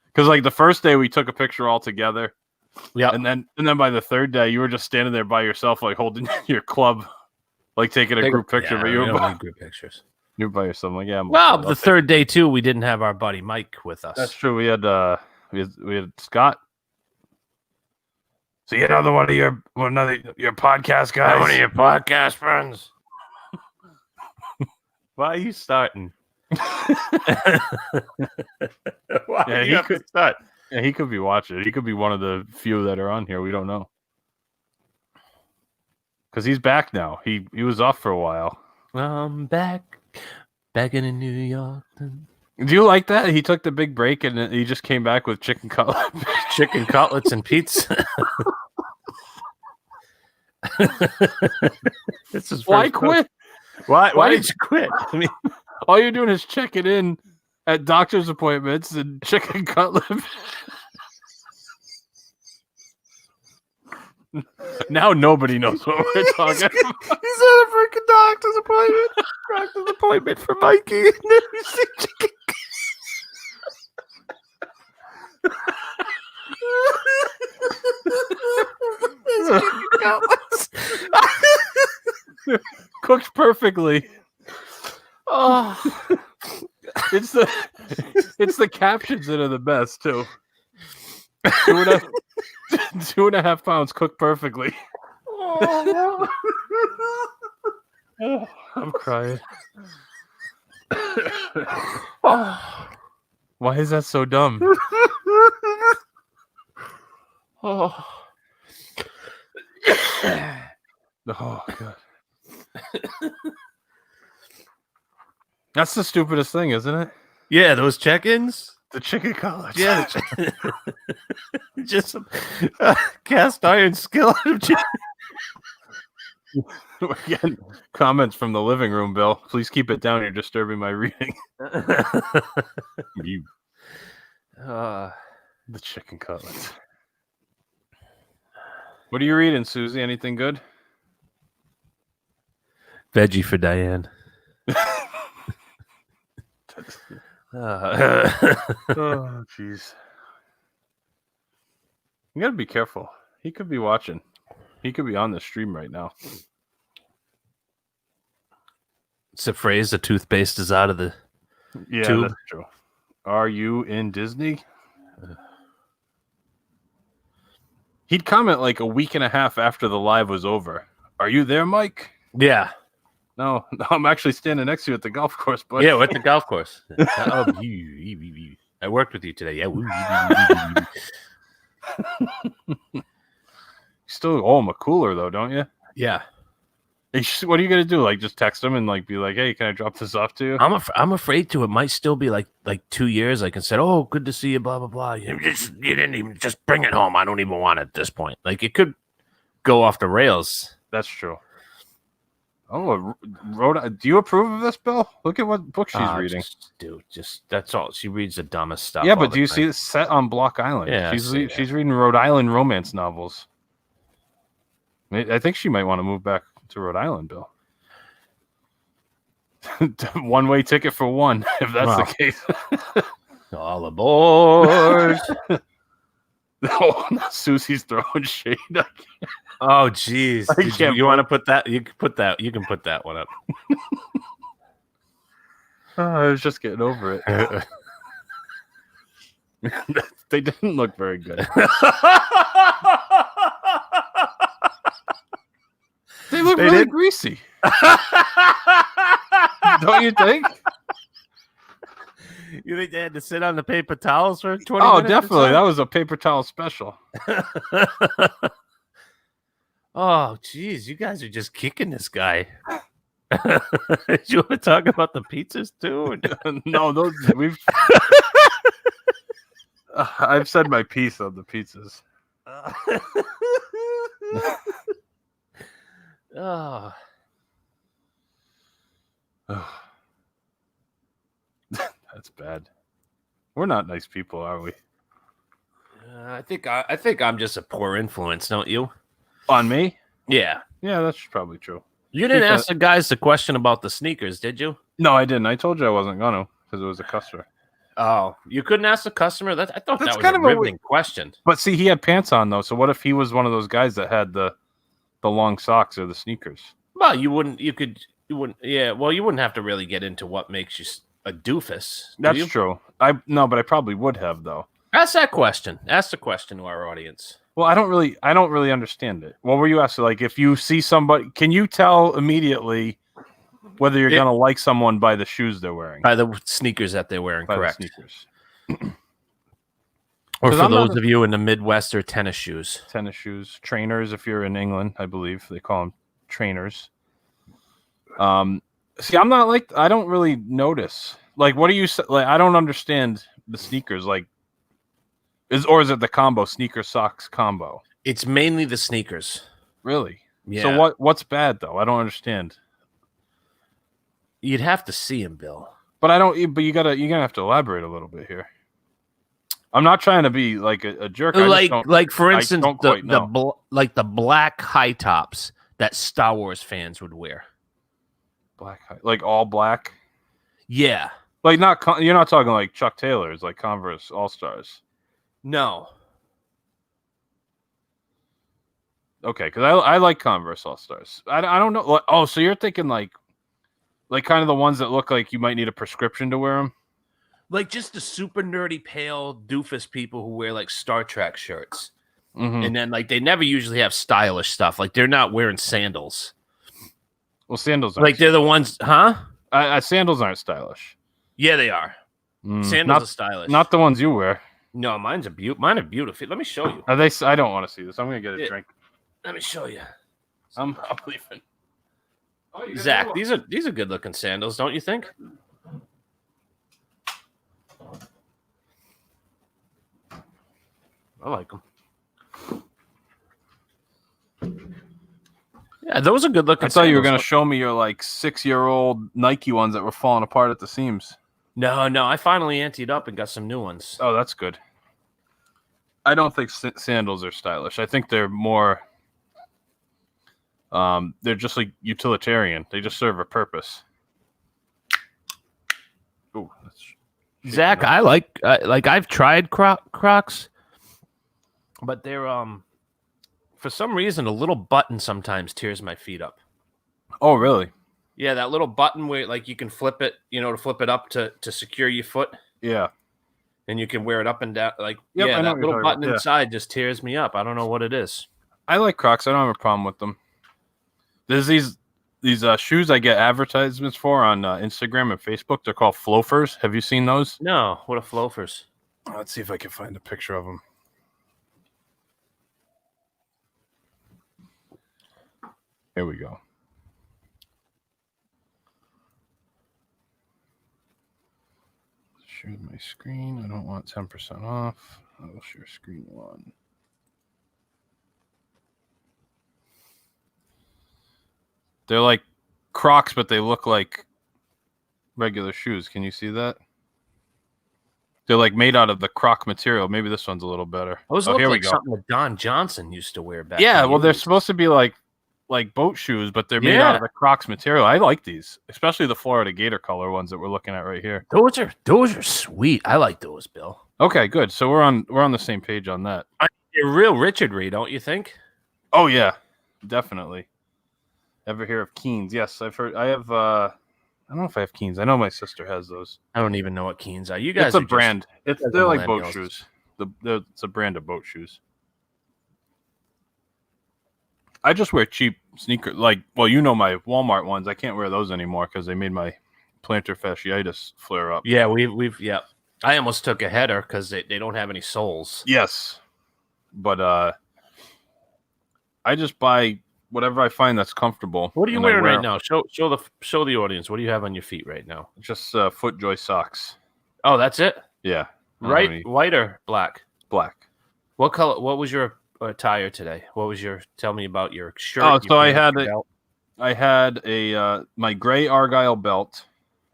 Because, like, the first day we took a picture all together. Yeah. And then by the third day, you were just standing there by yourself, like holding your club, like taking a group picture. But you were don't need group pictures. You're by yourself. I'm like, yeah. Well, the third day too, we didn't have our buddy Mike with us. That's true. We had Scott. So you know one of your podcast guys. One of your podcast friends. Why are you starting? Why he could start. Yeah, he could be watching. He could be one of the few that are on here. We don't know. Because he's back now. He was off for a while. I'm back in New York. Do you like that? He took the big break and he just came back with chicken cutlets and pizza. This is why quit? Why did you quit? I mean, all you're doing is checking in at doctor's appointments and chicken cutlet. Now nobody knows what we're talking about. He's at a freaking doctor's appointment for Mikey. And then we see chicken. Cooked perfectly. Oh, it's the captions that are the best too. 2.5 pounds cooked perfectly. Oh. I'm crying. Oh. Why is that so dumb? Oh. Oh god. That's the stupidest thing, isn't it? Yeah, those check-ins. The chicken cutlets. Yeah, just some cast iron skillet of chicken. We're getting comments from the living room, Bill. Please keep it down. You're disturbing my reading. The chicken cutlets. What are you reading, Susie? Anything good? Veggie for Diane. Oh, jeez. You gotta be careful. He could be watching. He could be on the stream right now. It's a phrase. The toothpaste is out of the tube. That's true. Are you in Disney? He'd comment like a week and a half after the live was over. Are you there, Mike? Yeah. No, I'm actually standing next to you at the golf course, buddy. Yeah, we're at the golf course. I worked with you today. Yeah. You still owe him a cooler, though, don't you? Yeah. What are you gonna do? Like, just text him and like be like, "Hey, can I drop this off to you?" I'm afraid to. It might still be like 2 years. I can say, "Oh, good to see you." Blah blah blah. You didn't even just bring it home. I don't even want it at this point. Like it could go off the rails. That's true. Oh, do you approve of this, Bill? Look at what book she's reading. Just that's all. She reads the dumbest stuff. Yeah, but do you see it's set on Block Island? Yeah, she's reading Rhode Island romance novels. I think she might want to move back to Rhode Island, Bill. One-way ticket for one, if that's the case. All aboard. Oh, Susie's throwing shade. Oh, jeez. You want to put that? You can put that. You can put that one up. I was just getting over it. They didn't look very good. They look really greasy. Don't you think? You think they had to sit on the paper towels for 20 minutes? Oh, definitely. That was a paper towel special. Oh, geez. You guys are just kicking this guy. Do you want to talk about the pizzas, too? No, we've... I've said my piece on the pizzas. Oh. That's bad. We're not nice people, are we? I think I'm just a poor influence, don't you? On me? Yeah. Yeah, that's probably true. You didn't ask the guys the question about the sneakers, did you? No, I didn't. I told you I wasn't gonna because it was a customer. Oh, you couldn't ask the customer that? I thought That's that was kind a of a riveting question. But see, he had pants on though. So what if he was one of those guys that had the long socks or the sneakers? Well, you wouldn't. You wouldn't. Yeah. Well, you wouldn't have to really get into what makes you a doofus. That's true. But I probably would have though. Ask that question. Ask the question to our audience. Well, I don't really understand it. What were you asking? Like, if you see somebody, can you tell immediately whether you're gonna like someone by the shoes they're wearing? By the sneakers that they're wearing, By correct. the sneakers. Or for those of you in the Midwest, or tennis shoes. Tennis shoes. Trainers, if you're in England, I believe they call them trainers. See, I'm not like, I don't really notice. Like, what do you like? I don't understand the sneakers. Like, is it the combo, sneaker socks combo? It's mainly the sneakers. Really? Yeah. So what's bad though? I don't understand. You'd have to see him, Bill. But you're gonna have to elaborate a little bit here. I'm not trying to be like a jerk. Like for instance, the black high tops that Star Wars fans would wear. Like all black. Yeah. Like you're not talking like Chuck Taylors, like Converse All Stars. No. Okay, because I like Converse All Stars. I don't know. Oh, so you're thinking like kind of the ones that look like you might need a prescription to wear them? Like just the super nerdy, pale doofus people who wear like Star Trek shirts. Mm-hmm. And then like they never usually have stylish stuff. Like they're not wearing sandals. Well, sandals aren't like they're the ones, huh? Sandals aren't stylish. Yeah, they are. Sandals are stylish. Not the ones you wear. No, mine are beautiful. Let me show you. Are they? I don't want to see this. I'm gonna get a drink. Let me show you. I'm leaving. Zach, these are good looking sandals, don't you think? I like them. Yeah, those are good looking. I thought you were gonna show me your like 6-year-old Nike ones that were falling apart at the seams. No, I finally anteed up and got some new ones. Oh, that's good. I don't think sandals are stylish. I think they're more. They're just like utilitarian. They just serve a purpose. Ooh, Zach, I like I've tried Crocs, but they're for some reason a little button sometimes tears my feet up. Oh, really? Yeah, that little button where like you can flip it, to flip it up to secure your foot. Yeah. And you can wear it up and down. Like, yep, yeah, that little button inside just tears me up. I don't know what it is. I like Crocs. I don't have a problem with them. There's these shoes I get advertisements for on Instagram and Facebook. They're called Flofers. Have you seen those? No. What are Flofers? Let's see if I can find a picture of them. Here we go. Share my screen. I don't want 10% off. I will share screen one. They're like Crocs, but they look like regular shoes. Can you see that? They're like made out of the Croc material. Maybe this one's a little better. Those look like something that Don Johnson used to wear back. Yeah, well, they're supposed to be like boat shoes, but they're made out of the Crocs material. I like these, especially the Florida Gator color ones that we're looking at right here. Those are sweet. I like those, Bill. Okay, good. So we're on the same page on that. They're real Richard-y, don't you think? Oh yeah, definitely. Ever hear of Keens? Yes, I've heard. I have. I don't know if I have Keens. I know my sister has those. I don't even know what Keens are. You guys, it's a brand. They're like boat shoes. It's a brand of boat shoes. I just wear cheap sneakers. Like, well, my Walmart ones. I can't wear those anymore because they made my plantar fasciitis flare up. Yeah, we've. I almost took a header because they don't have any soles. Yes, but I just buy whatever I find that's comfortable. What are you wearing right now? Show the audience. What do you have on your feet right now? Just FootJoy socks. Oh, that's it? Yeah. Right? White or black? Black. What color? What was your attire today? Tell me about your shirt. Oh, so I had a my gray Argyle belt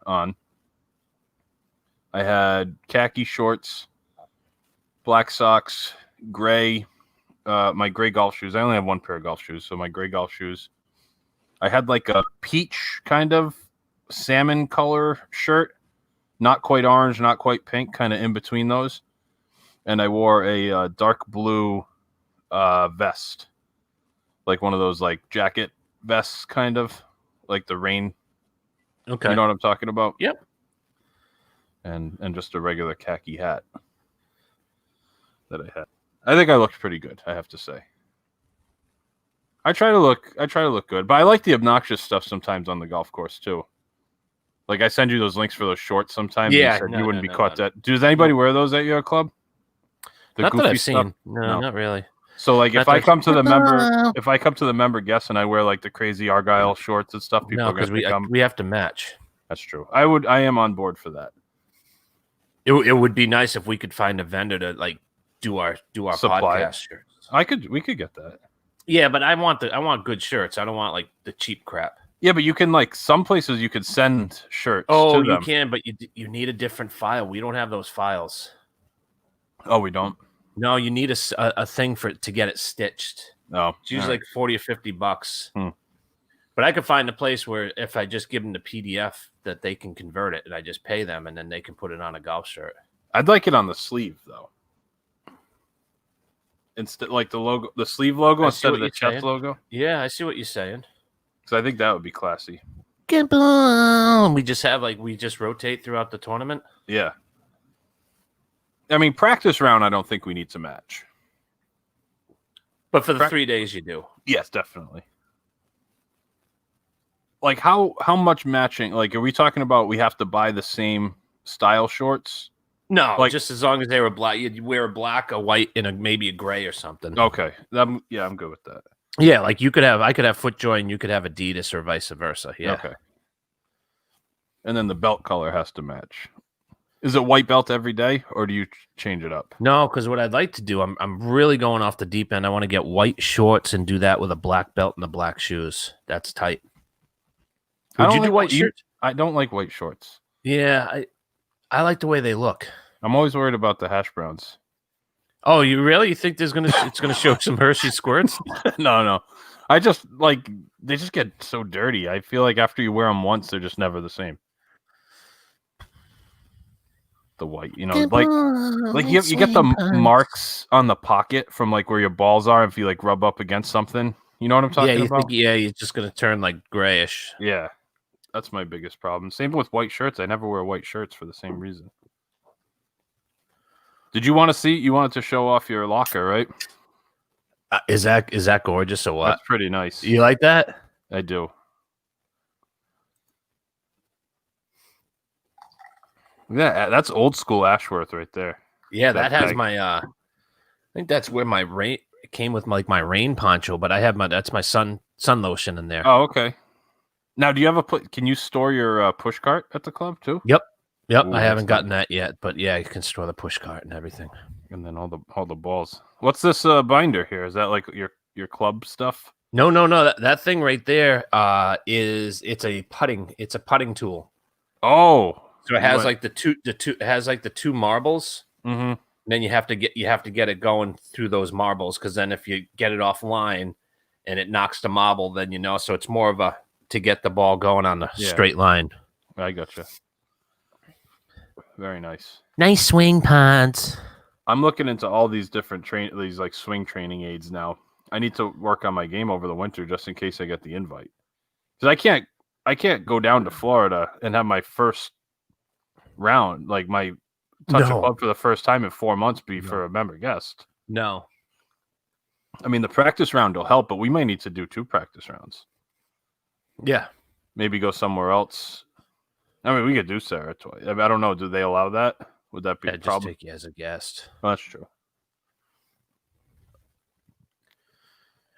on. I had khaki shorts, black socks, gray, my gray golf shoes. I only have one pair of golf shoes, so my gray golf shoes. I had like a peach kind of salmon color shirt, not quite orange, not quite pink, kind of in between those. And I wore a dark blue vest, like one of those like jacket vests, kind of like the rain. Okay. You know what I'm talking about? Yep. And just a regular khaki hat that I had. I think I looked pretty good, I have to say. I try to look good, but I like the obnoxious stuff sometimes on the golf course too. Like I send you those links for those shorts sometimes. Yeah, and you wouldn't be caught that. Does anybody wear those at your club? The not that I've stuff? seen. No, not really. So like Not if I that- come to the member guest and I wear like the crazy Argyle shorts and stuff, people No, are because gonna think we have to match. That's true. I am on board for that. It would be nice if we could find a vendor to like do our Supply podcast it. shirts. We could get that. Yeah, but I want good shirts. I don't want like the cheap crap. Yeah, but you can like some places you could send shirts. Oh, to you them. can, but you need a different file. We don't have those files. Oh, we don't. No, you need a thing to get it stitched. No, It's usually like $40 or $50. Hmm. But I could find a place where if I just give them the PDF that they can convert it and I just pay them and then they can put it on a golf shirt. I'd like it on the sleeve though. Instead, like the sleeve logo instead of the chest logo. Yeah, I see what you're saying. Because I think that would be classy. We just rotate throughout the tournament. Yeah. I mean, practice round, I don't think we need to match. But for the 3 days, you do. Yes, definitely. Like how much matching? Like, are we talking about we have to buy the same style shorts? No, like, just as long as they were black. You'd wear a black, a white, and maybe a gray or something. Okay. I'm good with that. Yeah, like I could have FootJoy and you could have Adidas or vice versa. Yeah. Okay. And then the belt color has to match. Is it white belt every day, or do you change it up? No, because what I'd like to do, I'm really going off the deep end. I want to get white shorts and do that with a black belt and the black shoes. That's tight. Would you do white shirts? I don't like white shorts. Yeah, I like the way they look. I'm always worried about the hash browns. Oh, you really? You think it's gonna show some Hershey squirts? No. I just like they just get so dirty. I feel like after you wear them once, they're just never the same. The white, like you get the marks on the pocket from like where your balls are if you like rub up against something. You know what I'm talking about? You're just gonna turn like grayish. Yeah, that's my biggest problem. Same with white shirts. I never wear white shirts for the same reason. Did you want to see? You wanted to show off your locker, right? Is that gorgeous or what? That's pretty nice. You like that? I do. Yeah, that's old school Ashworth right there. Yeah, that has my. I think that's where my rain came with my rain poncho, but I have that's my sun lotion in there. Oh, okay. Now, do you have can you store your push cart at the club too? Yep. Ooh, I haven't gotten that yet, but yeah, you can store the push cart and everything. And then all the balls. What's this binder here? Is that like your club stuff? No. That thing right there it's a putting tool. Oh, so it has like the two marbles. Mm-hmm. Then you have to get it going through those marbles, because then if you get it offline and it knocks the marble, then so it's more of to get the ball going on the straight line. I gotcha. Very nice. Nice swing pods. I'm looking into all these different these like swing training aids now. I need to work on my game over the winter just in case I get the invite. Because I can't go down to Florida and have my first round, like my touch a club for the first time in 4 months, for a member guest. No. I mean, the practice round will help, but we might need to do 2 practice rounds. Yeah. Maybe go somewhere else. I mean, we could do Sarah twice. I don't know. Do they allow that? Would that be a problem? Just take you as a guest. Well, that's true.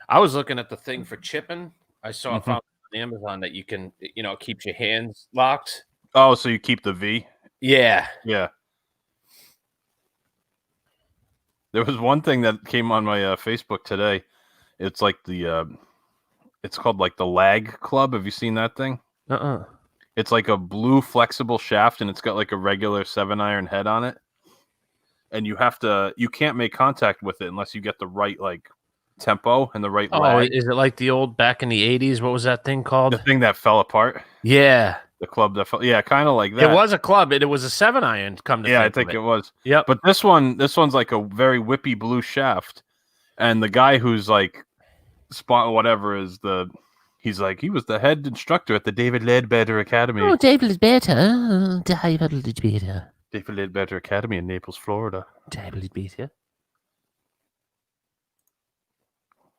I was looking at the thing for chipping. I saw found on Amazon that you can, it keeps your hands locked. Oh, so you keep the V? Yeah. Yeah. There was one thing that came on my Facebook today. It's like it's called like the Lag Club. Have you seen that thing? It's like a blue flexible shaft, and it's got like a regular 7-iron head on it. And you can't make contact with it unless you get the right like tempo and the right lag. Is it like the old back in the 80s? What was that thing called? The thing that fell apart. Yeah. The club that fell. Yeah, kind of like that. It was a club. It was a 7-iron. Come to Yeah, I think think of it was. Yep. But this one's like a very whippy blue shaft, and the guy who's like whatever is he's like he was the head instructor at the David Ledbetter Academy. Oh, David Ledbetter. David Ledbetter. David Ledbetter Academy in Naples, Florida. David Ledbetter.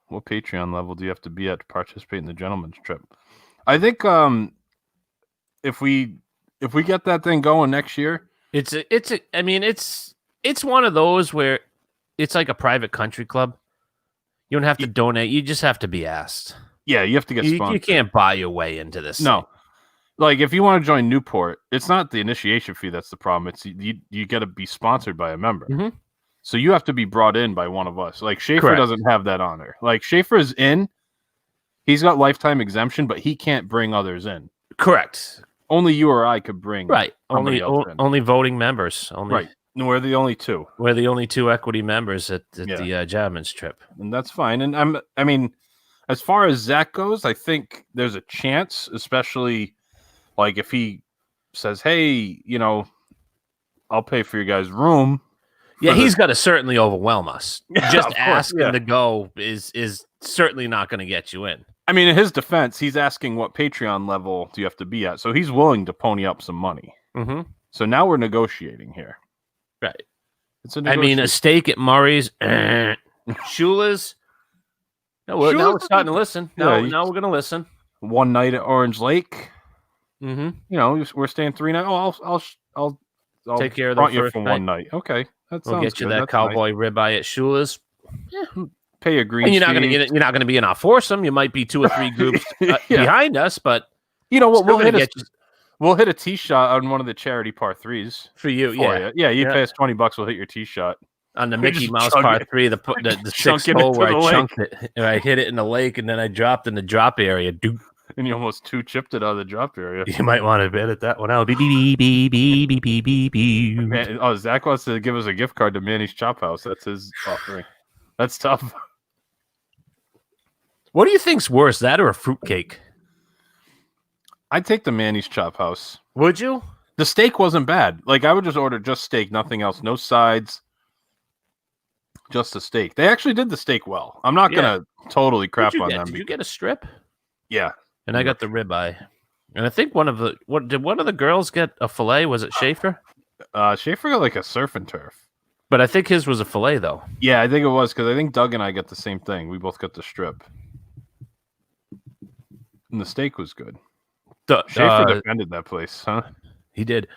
What Patreon level do you have to be at to participate in the gentleman's trip? I think if we get that thing going next year, it's one of those where it's like a private country club. You don't have to donate. You just have to be asked. Yeah, you have to get sponsored. You can't buy your way into this. No. Thing. Like, if you want to join Newport, it's not the initiation fee that's the problem. It's you got to be sponsored by a member. Mm-hmm. So you have to be brought in by one of us. Like, Schaefer Correct. doesn't have that honor. Like, Schaefer's in. He's got lifetime exemption, but he can't bring others in. Correct. Only you or I could bring. Right. Only voting members. Right. We're the only two. We're the only two equity members at the gentleman's trip. And that's fine. And I mean, as far as Zach goes, I think there's a chance, especially like if he says, hey, I'll pay for your guys' room. Yeah, he's got to certainly overwhelm us. Just ask him yeah. to go is certainly not going to get you in. I mean, in his defense, he's asking what Patreon level do you have to be at. So he's willing to pony up some money. Mm-hmm. So now we're negotiating here. Right. It's a a steak at Murray's, Shula's. No, now we're starting to listen. Now we're going to listen. One night at Orange Lake. Mm-hmm. We're staying 3 nights. Oh, I'll take care of front the you first for night. 1 night. Okay, that We'll sounds get you good. that That's cowboy ribeye at Shula's. nice. Pay a green. And you're not going to be in our foursome. You might be 2 or 3 groups behind us, but you know what? We'll hit a tee shot on one of the charity par 3s for you. You pay us $20. We'll hit your tee shot on the Mickey Mouse par 3. The 6th hole where I chunked it, and I hit it in the lake, and then I dropped in the drop area. And you almost 2-chipped it out of the drop area. You might want to bet at that one out. Man, Zach wants to give us a gift card to Manny's Chop House. That's his offering. That's tough. What do you think's worse, that or a fruitcake? I'd take the Manny's Chop House. Would you? The steak wasn't bad. Like, I would just order just steak, nothing else, no sides, just a steak. They actually did the steak well. I'm not gonna totally crap on them. Did you get a strip? Yeah, and I got the ribeye. And I think did one of the girls get a fillet? Was it Schaefer? Schaefer got like a surf and turf. But I think his was a fillet though. Yeah, I think it was because I think Doug and I got the same thing. We both got the strip. And the steak was good. Schaefer defended that place, huh? He did.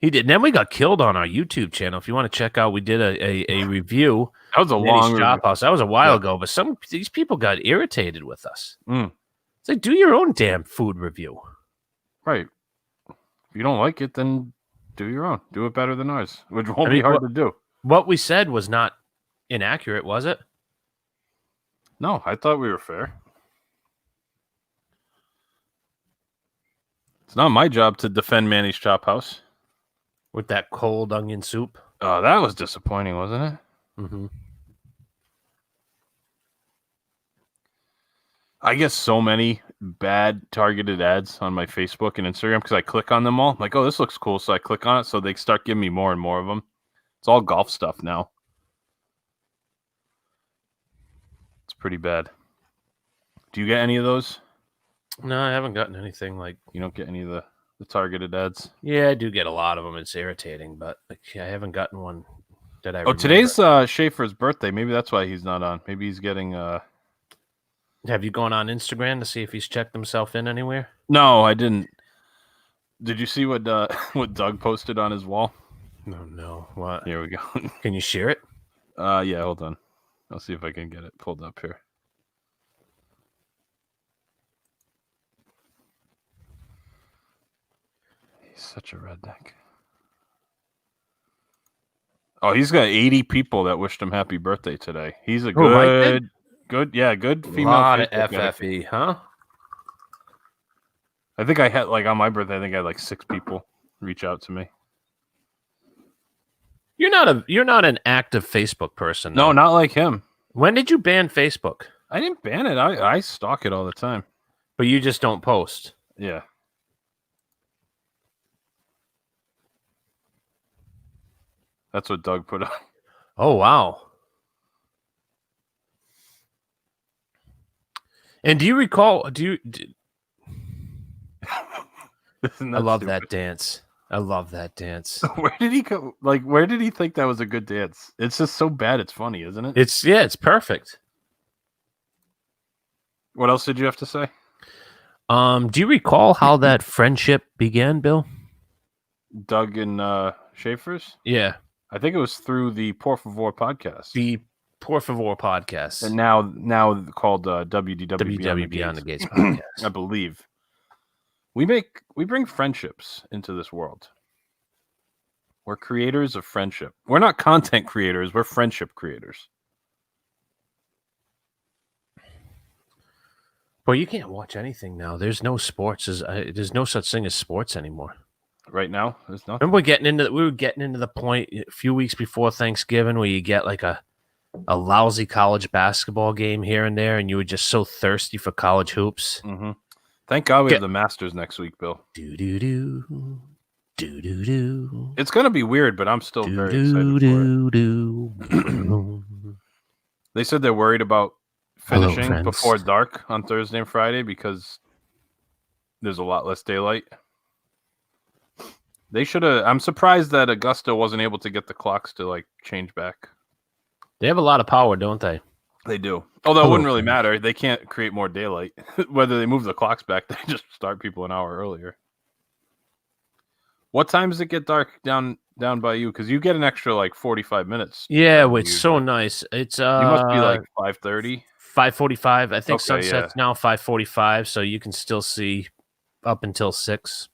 And then we got killed on our YouTube channel. If you want to check out, we did a review. That was a long Chop House. That was a while ago, but these people got irritated with us. It's like, do your own damn food review. Right. If you don't like it, then do your own. Do it better than ours, which won't be hard to do. What we said was not inaccurate, was it? No, I thought we were fair. It's not my job to defend Manny's Chop House. With that cold onion soup. Oh, that was disappointing, wasn't it? Mm-hmm. I get so many bad targeted ads on my Facebook and Instagram because I click on them all. I'm like, oh, this looks cool. So I click on it. So they start giving me more and more of them. It's all golf stuff now. It's pretty bad. Do you get any of those? No, I haven't gotten anything like... You don't get any of the targeted ads? Yeah, I do get a lot of them. It's irritating, but I haven't gotten one that I remember. Today's Schaefer's birthday. Maybe that's why he's not on. Maybe he's getting... Have you gone on Instagram to see if he's checked himself in anywhere? No, I didn't. Did you see what Doug posted on his wall? No. What? Here we go. Can you share it? Yeah, hold on. I'll see if I can get it pulled up here. He's such a redneck. Oh, he's got 80 people that wished him happy birthday today. He's a good female. A lot of Facebook FFE, guy. huh? I think I had, like, on my birthday, I think I had like 6 people reach out to me. You're not an active Facebook person. No, though. not like him. When did you ban Facebook? I didn't ban it. I stalk it all the time. But you just don't post. Yeah. That's what Doug put on. Oh, wow. And do you recall? I love that dance. I love that dance. Where did he go? Like, where did he think that was a good dance? It's just so bad. It's funny, isn't it? It's perfect. What else did you have to say? Do you recall how that friendship began, Bill? Doug and Schaefer's? Yeah. I think it was through the Por Favor podcast. The Por Favor podcast. And now called WDW Beyond the Gates podcast. I believe. We bring friendships into this world. We're creators of friendship. We're not content creators, we're friendship creators. Well, you can't watch anything now. There's no sports. There's no such thing as sports anymore. Right now, there's nothing. Remember, we were getting into the point a few weeks before Thanksgiving where you get like a lousy college basketball game here and there, and you were just so thirsty for college hoops. Mm-hmm. Thank God we have the Masters next week, Bill. Do. It's gonna be weird, but I'm still very excited for it. They said they're worried about finishing before dark on Thursday and Friday because there's a lot less daylight. They should have. I'm surprised that Augusta wasn't able to get the clocks to like change back. They have a lot of power, don't they? They do. Although it wouldn't really matter. They can't create more daylight. Whether they move the clocks back, they just start people an hour earlier. What time does it get dark down by you? Because you get an extra like 45 minutes. Yeah, it's so nice. It's you must be like 5:30. 5:45. I think sunset's now 5:45, so you can still see up until 6.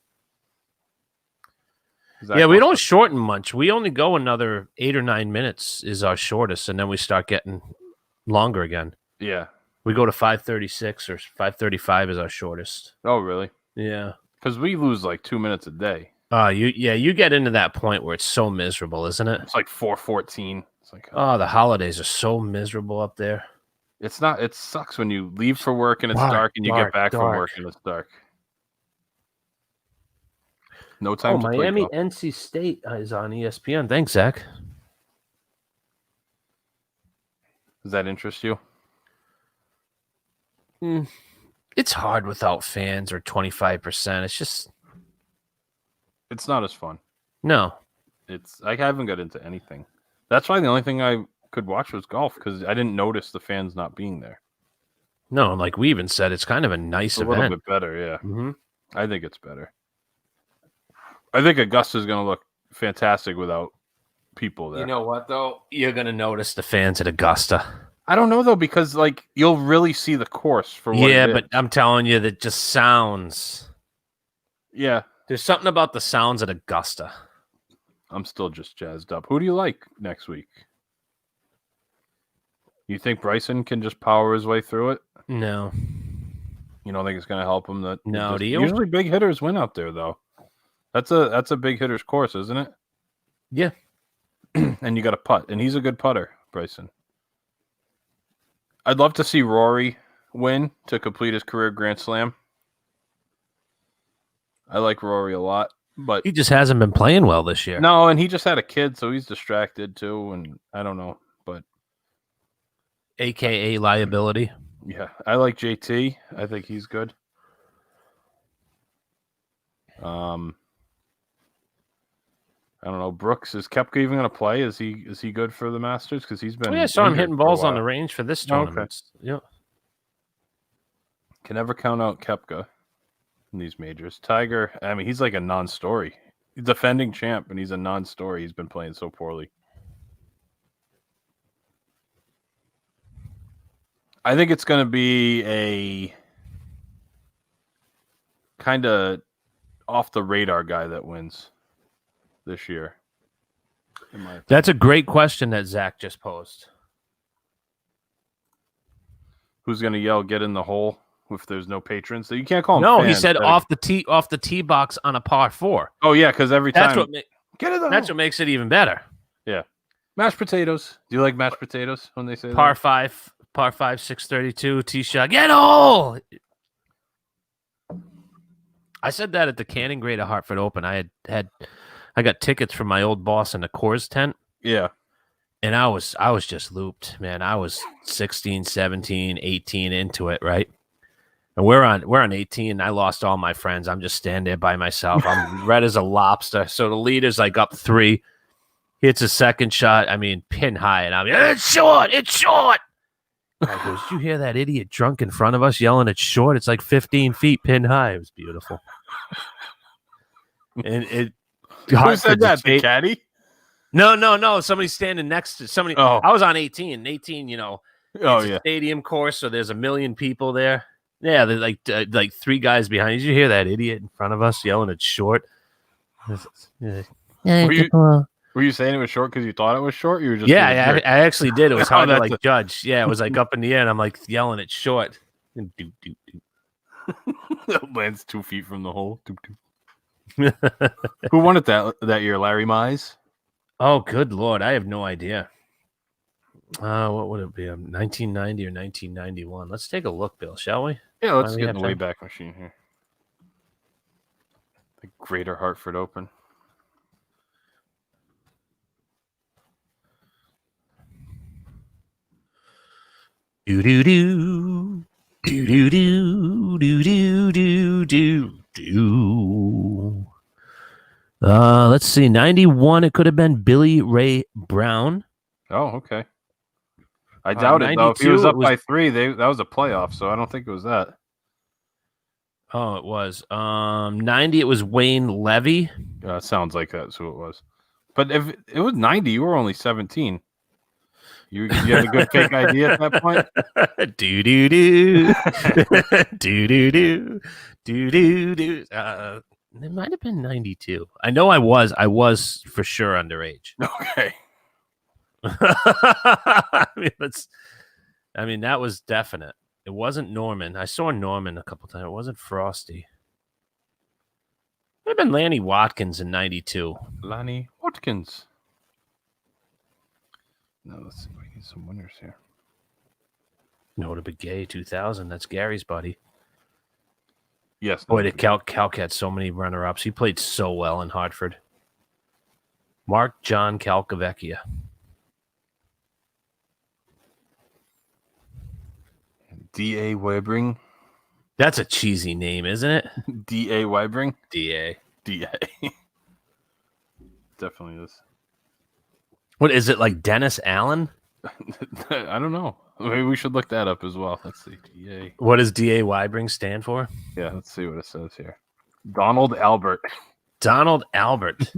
Yeah, we don't shorten much. We only go another 8 or 9 minutes is our shortest, and then we start getting longer again. Yeah. We go to 5:36 or 5:35 is our shortest. Oh, really? Yeah. Because we lose like 2 minutes a day. You get into that point where it's so miserable, isn't it? It's like 4:14. It's like the holidays are so miserable up there. It's not. It sucks when you leave for work and it's dark, and you get back from work and it's dark. No time to Miami play. NC State is on ESPN. Thanks, Zach. Does that interest you? It's hard without fans or 25%. It's just... It's not as fun. No. I haven't got into anything. That's why the only thing I could watch was golf, because I didn't notice the fans not being there. No, like we even said, it's kind of a nice event. A little bit better, yeah. Mm-hmm. I think it's better. I think Augusta's going to look fantastic without people there. You know what, though? You're going to notice the fans at Augusta. I don't know, though, because like you'll really see the course for what it is. But I'm telling you, that just sounds... Yeah. There's something about the sounds at Augusta. I'm still just jazzed up. Who do you like next week? You think Bryson can just power his way through it? No. You don't think it's going to help him? No, do you? Usually big hitters win out there, though. That's a big hitter's course, isn't it? Yeah. And you got to putt, and he's a good putter, Bryson. I'd love to see Rory win to complete his career Grand Slam. I like Rory a lot, but he just hasn't been playing well this year. No, and he just had a kid, so he's distracted too, and I don't know, but AKA liability. Yeah, I like JT. I think he's good. I don't know. Brooks, is Koepka even going to play? Is he good for the Masters? Because he's been. I saw him hitting balls on the range for this tournament. Okay. Yeah. Can never count out Koepka in these majors. Tiger, I mean, he's like a non-story. He's defending champ, and he's a non-story. He's been playing so poorly. I think it's going to be a kind of off the radar guy that wins this year. That's a great question that Zach just posed. Who's going to yell, "Get in the hole"? If there's no patrons, so you can't call him. No, fans. He said off the tee box on a par 4. Oh yeah, because every time get it. That's what makes it even better. Yeah, mashed potatoes. Do you like mashed potatoes when they say par that? Par 5, 632 tee shot. Get a hole. I said that at the Canning Greater Hartford Open. I got tickets from my old boss in the Coors tent. Yeah. And I was just looped, man. I was 16, 17, 18 into it, right? And we're on 18. I lost all my friends. I'm just standing there by myself. I'm red as a lobster. So the leader's like up 3. Hits a second shot. I mean, pin high, and I'm it's short. It's short. I goes, did you hear that idiot drunk in front of us yelling it's short? It's like 15 feet pin high. It was beautiful. And it. Who said that? The caddy? No. Somebody's standing next to somebody. Oh. I was on 18. 18, you know. It's a stadium course, so there's 1 million people there. Yeah, there's like 3 guys behind. Did you hear that idiot in front of us yelling it's short? Were you saying it was short because you thought it was short? You were just I actually did. It was hard to judge. Yeah, it was like up in the air, and I'm like yelling it's short. And lands 2 feet from the hole. Who won it that year? Larry Mize? Oh, good Lord. I have no idea. What would it be? 1990 or 1991? Let's take a look, Bill, shall we? Yeah, let's get in the Wayback Machine here. The Greater Hartford Open. Do do do do do do do do do do. Let's see. 91. It could have been Billy Ray Brown. Oh, okay. I doubt it though. If he was up by 3, that was a playoff, so I don't think it was that. Oh, it was. 90. It was Wayne Levy. It sounds like that's who it was. But if it was 90, you were only 17. You had a good fake idea at that point? do do do do do do do do do. It might have been 92. I know I was for sure underage. Okay. I mean, that was definite. It wasn't Norman. I saw Norman a couple times. It wasn't Frosty. It would have been Lanny Watkins in 92. Lanny Watkins. Now let's see if we get some winners here. Nota Begay 2000. That's Gary's buddy. Yes. Boy, did Calc had so many runner-ups. He played so well in Hartford. Mark John Calcavecchia. D.A. Webring. That's a cheesy name, isn't it? D.A. Webring? D.A. Definitely is. What is it, like Dennis Allen? I don't know. Maybe we should look that up as well. Let's see. DA. What does D.A. Wybring stand for? Yeah, let's see what it says here. Donald Albert. Donald Albert.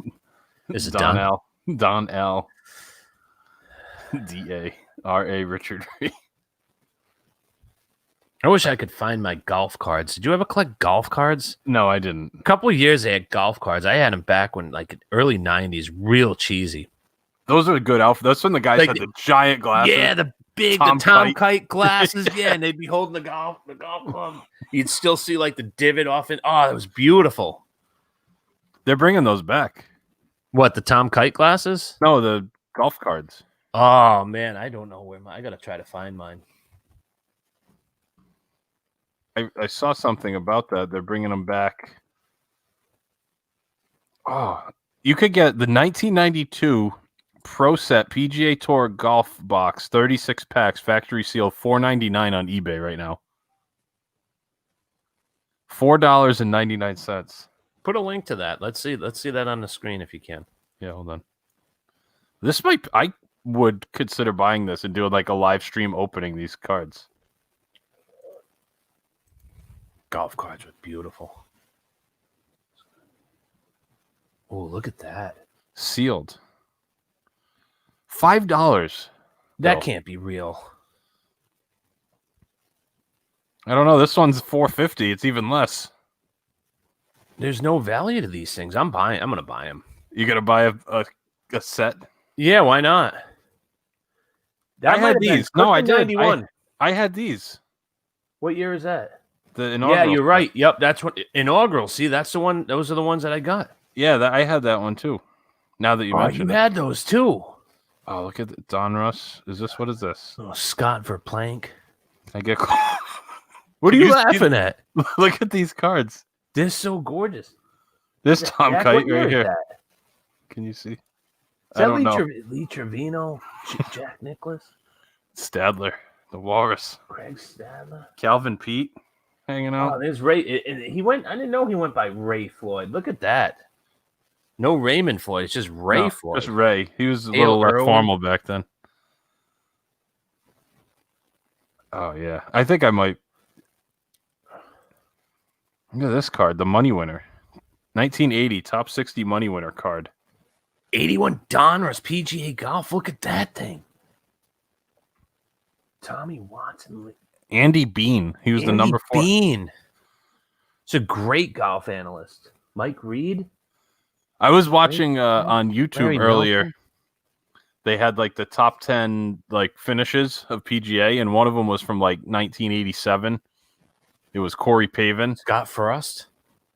Is it Don Al? Don L. D.A. R.A. Richard. I wish I could find my golf cards. Did you ever collect golf cards? No, I didn't. A couple of years I had golf cards. I had them back when, like, early 90s, real cheesy. Those are good outfits. That's when the guys had the giant glasses. Yeah, the Tom Kite glasses. Yeah, and they'd be holding the golf club. You'd still see like the divot off it. Oh, it was beautiful. They're bringing those back. What, the Tom Kite glasses? No, the golf cards. Oh man, I don't know where I gotta try to find mine. I saw something about that. They're bringing them back. Oh, you could get the 1992 Pro Set PGA Tour Golf Box, 36 packs, factory seal, $4.99 on eBay right now. $4.99. Put a link to that. Let's see that on the screen if you can. Yeah, hold on. I would consider buying this and doing like a live stream opening these cards. Golf cards were beautiful. Oh, look at that. Sealed. $5. That can't be real. I don't know. This one's $4.50. It's even less. There's no value to these things. I'm gonna buy them. You gonna buy a set? Yeah, why not? I had these. No, I did. 91. I had these. What year is that? The inaugural. Yeah, you're right. Yep, that's what inaugural. See, that's the one. Those are the ones that I got. Yeah, I had that one too. Now that you mentioned it. You had those too. Oh, look at Don Russ. What is this? Oh, Scott Verplank. I get. What are you laughing at? Look at these cards. They're so gorgeous. This Tom Kite right here. Can you see? Is that don't know. Lee Trevino, Jack Nicklaus, Stadler, the Walrus, Craig Stadler, Calvin Pete, hanging out. Oh, there's Ray. He went. I didn't know he went by Ray Floyd. Look at that. No Raymond Floyd. It's just Ray Floyd. Just Ray. He was a Dale little less Irwin. formal back then. Oh yeah, I think I might. Look at this card, the money winner, 1980 top 60 money winner card. 81 Donruss PGA Golf. Look at that thing. Tommy Watson. Andy Bean. He was the number 4. Bean. It's a great golf analyst. Mike Reed. I was watching on YouTube Larry earlier. Nelson. They had like the top 10 like finishes of PGA, and one of them was from like 1987. It was Corey Pavin. Scott Frost.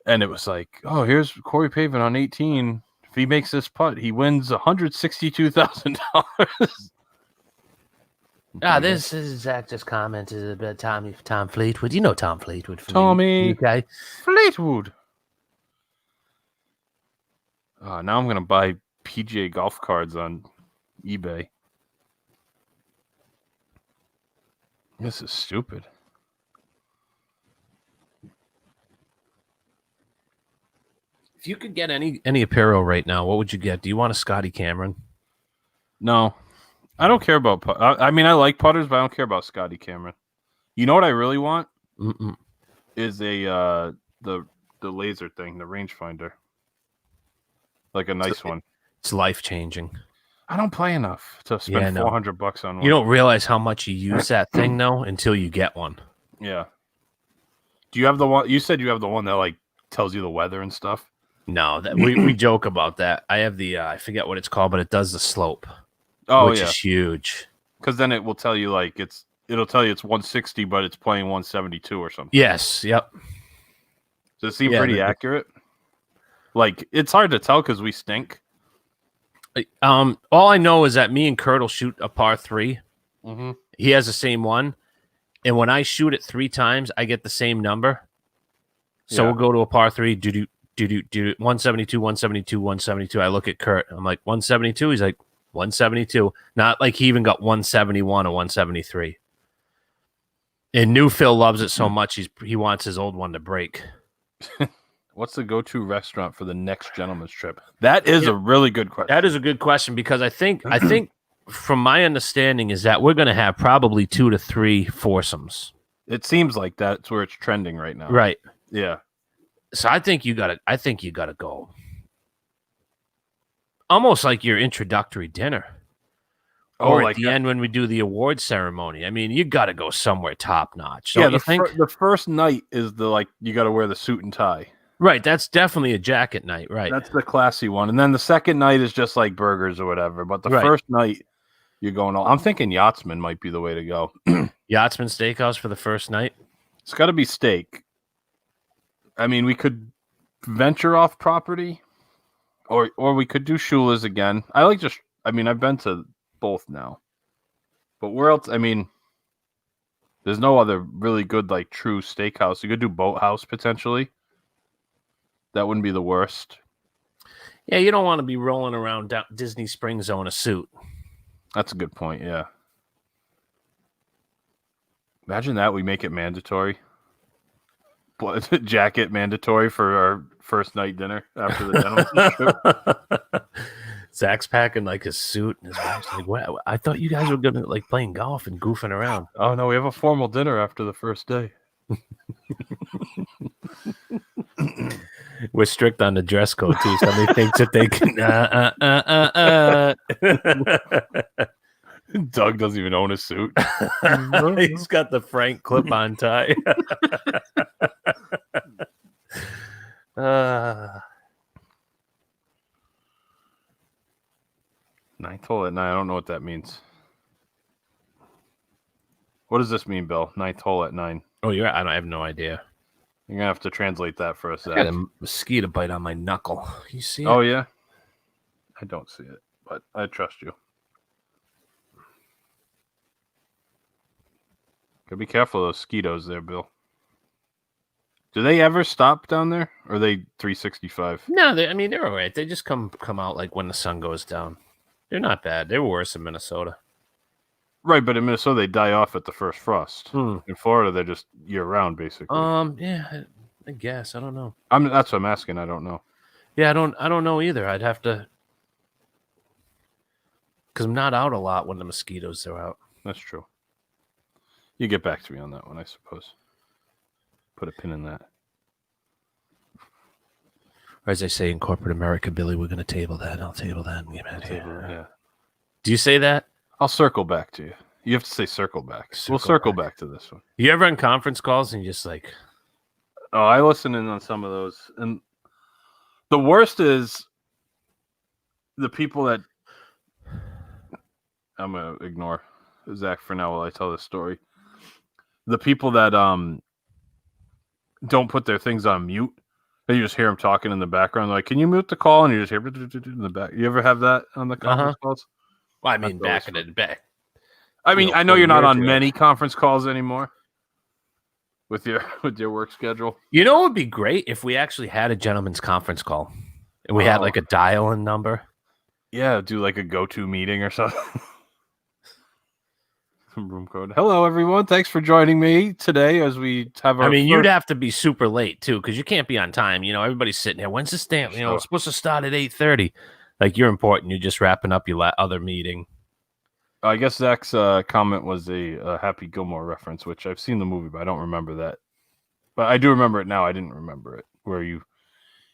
And it was like, oh, here's Corey Pavin on 18. If he makes this putt, he wins $162,000. This is Zach just commented about Tom Fleetwood. You know Tom Fleetwood from Tommy the UK. Fleetwood. Now I'm going to buy PGA golf cards on eBay. This is stupid. If you could get any apparel right now, what would you get? Do you want a Scotty Cameron? No. I don't care about I mean, I like putters, but I don't care about Scotty Cameron. You know what I really want? Is a the laser thing, the rangefinder. Like a nice one. It's life-changing. I don't play enough to spend $400 on one. You don't realize how much you use that thing, though, until you get one. Yeah. Do you have the one? You said you have the one that like tells you the weather and stuff. No, that we joke about that. I have the I forget what it's called, but it does the slope. Oh, which is huge. Because then it will tell you like it'll tell you it's 160, but it's playing 172 or something. Yes. Yep. Does it seem pretty accurate? Like it's hard to tell because we stink. All I know is that me and Kurt will shoot a par 3. Mm-hmm. He has the same one, and when I shoot it 3 times, I get the same number. So we'll go to a par 3. Do 172, 172, 172. I look at Kurt. I'm like 172. He's like 172. Not like he even got 171 or 173. And New Phil loves it so much he wants his old one to break. What's the go-to restaurant for the next gentleman's trip? That is a really good question. That is a good question because I think from my understanding is that we're going to have probably 2 to 3 foursomes. It seems like that's where it's trending right now. Right. Yeah. So I think you gotta go. Almost like your introductory dinner. Or at the end when we do the award ceremony. I mean, you gotta go somewhere top notch. Yeah, the first night is you gotta wear the suit and tie. Right, that's definitely a jacket night, right? That's the classy one. And then the second night is just like burgers or whatever. But the first night you're going all I'm thinking Yachtsman might be the way to go. Yachtsman Steakhouse for the first night. It's gotta be steak. I mean, we could venture off property, or we could do Shula's again. I've been to both now. But where else? I mean, there's no other really good, like, true steakhouse. You could do Boathouse, potentially. That wouldn't be the worst. Yeah, you don't want to be rolling around Disney Springs in a suit. That's a good point, yeah. Imagine that we make it mandatory. Jacket mandatory for our first night dinner after the gentleman's trip. Zach's packing like his suit, and his wife's like, "What? I thought you guys were gonna like playing golf and goofing around." Oh no, we have a formal dinner after the first day. We're strict on the dress code too. Somebody thinks that they can. Doug doesn't even own a suit. He's got the Frank clip-on tie. Ninth hole at 9. I don't know what that means. What does this mean, Bill? Ninth hole at 9. Oh, you're right. I have no idea. You're gonna have to translate that for us. I got a mosquito bite on my knuckle. You see it? Oh yeah. I don't see it, but I trust you. Gotta be careful of those mosquitoes there, Bill. Do they ever stop down there? Or are they 365? No, they're all right. They just come out like when the sun goes down. They're not bad. They were worse in Minnesota. Right, but in Minnesota they die off at the first frost. Hmm. In Florida they're just year round, basically. Yeah, I guess I don't know. That's what I'm asking. I don't know. Yeah, I don't know either. I'd have to, because I'm not out a lot when the mosquitoes are out. That's true. You get back to me on that one, I suppose. Put a pin in that. Or as they say in corporate America, Billy, we're going to table that. I'll table that and get back to you. Yeah. Do you say that? I'll circle back to you. You have to say circle back. We'll circle back to this one. You ever on conference calls and you're just like... Oh, I listen in on some of those. And the worst is the people that... I'm going to ignore Zach for now while I tell this story. The people that don't put their things on mute. And you just hear them talking in the background. Like, can you mute the call? And you just hear in the back. You ever have that on the conference calls? Well, I mean, back in the back. I mean, I know you're not on many conference calls anymore with your work schedule. You know, it would be great if we actually had a gentleman's conference call and we had like a dial-in number. Yeah, do like a go-to meeting or something. Room code. Hello, everyone. Thanks for joining me today as we have our... I mean, you'd have to be super late, too, because you can't be on time. You know, everybody's sitting there. When's the stamp? You know, it's supposed to start at 8:30. Like, you're important. You're just wrapping up your other meeting. I guess Zach's comment was a Happy Gilmore reference, which I've seen the movie, but I don't remember that. But I do remember it now. I didn't remember it. Where you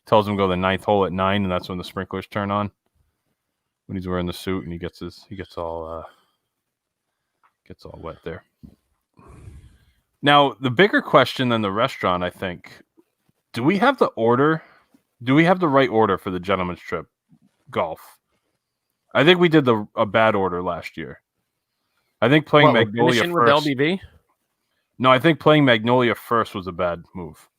tells him go the 9th hole at 9, and that's when the sprinklers turn on. When he's wearing the suit and he gets all wet there. Now, the bigger question than the restaurant, I think, do we have the order? Do we have the right order for the gentleman's trip golf? I think we did a bad order last year. I think playing Magnolia first. With LBV? No, I think playing Magnolia first was a bad move.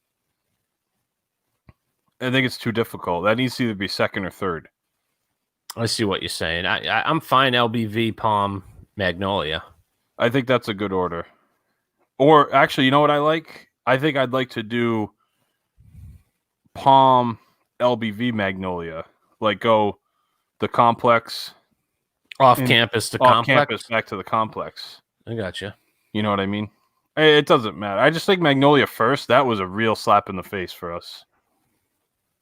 I think it's too difficult. That needs to either be second or third. I see what you're saying. I'm fine. LBV, Palm, Magnolia. I think that's a good order. Or actually, you know what I like? I think I'd like to do Palm, LBV, Magnolia. Like go the complex. Off campus to complex? Off campus back to the complex. I gotcha. You know what I mean? It doesn't matter. I just think Magnolia first, that was a real slap in the face for us.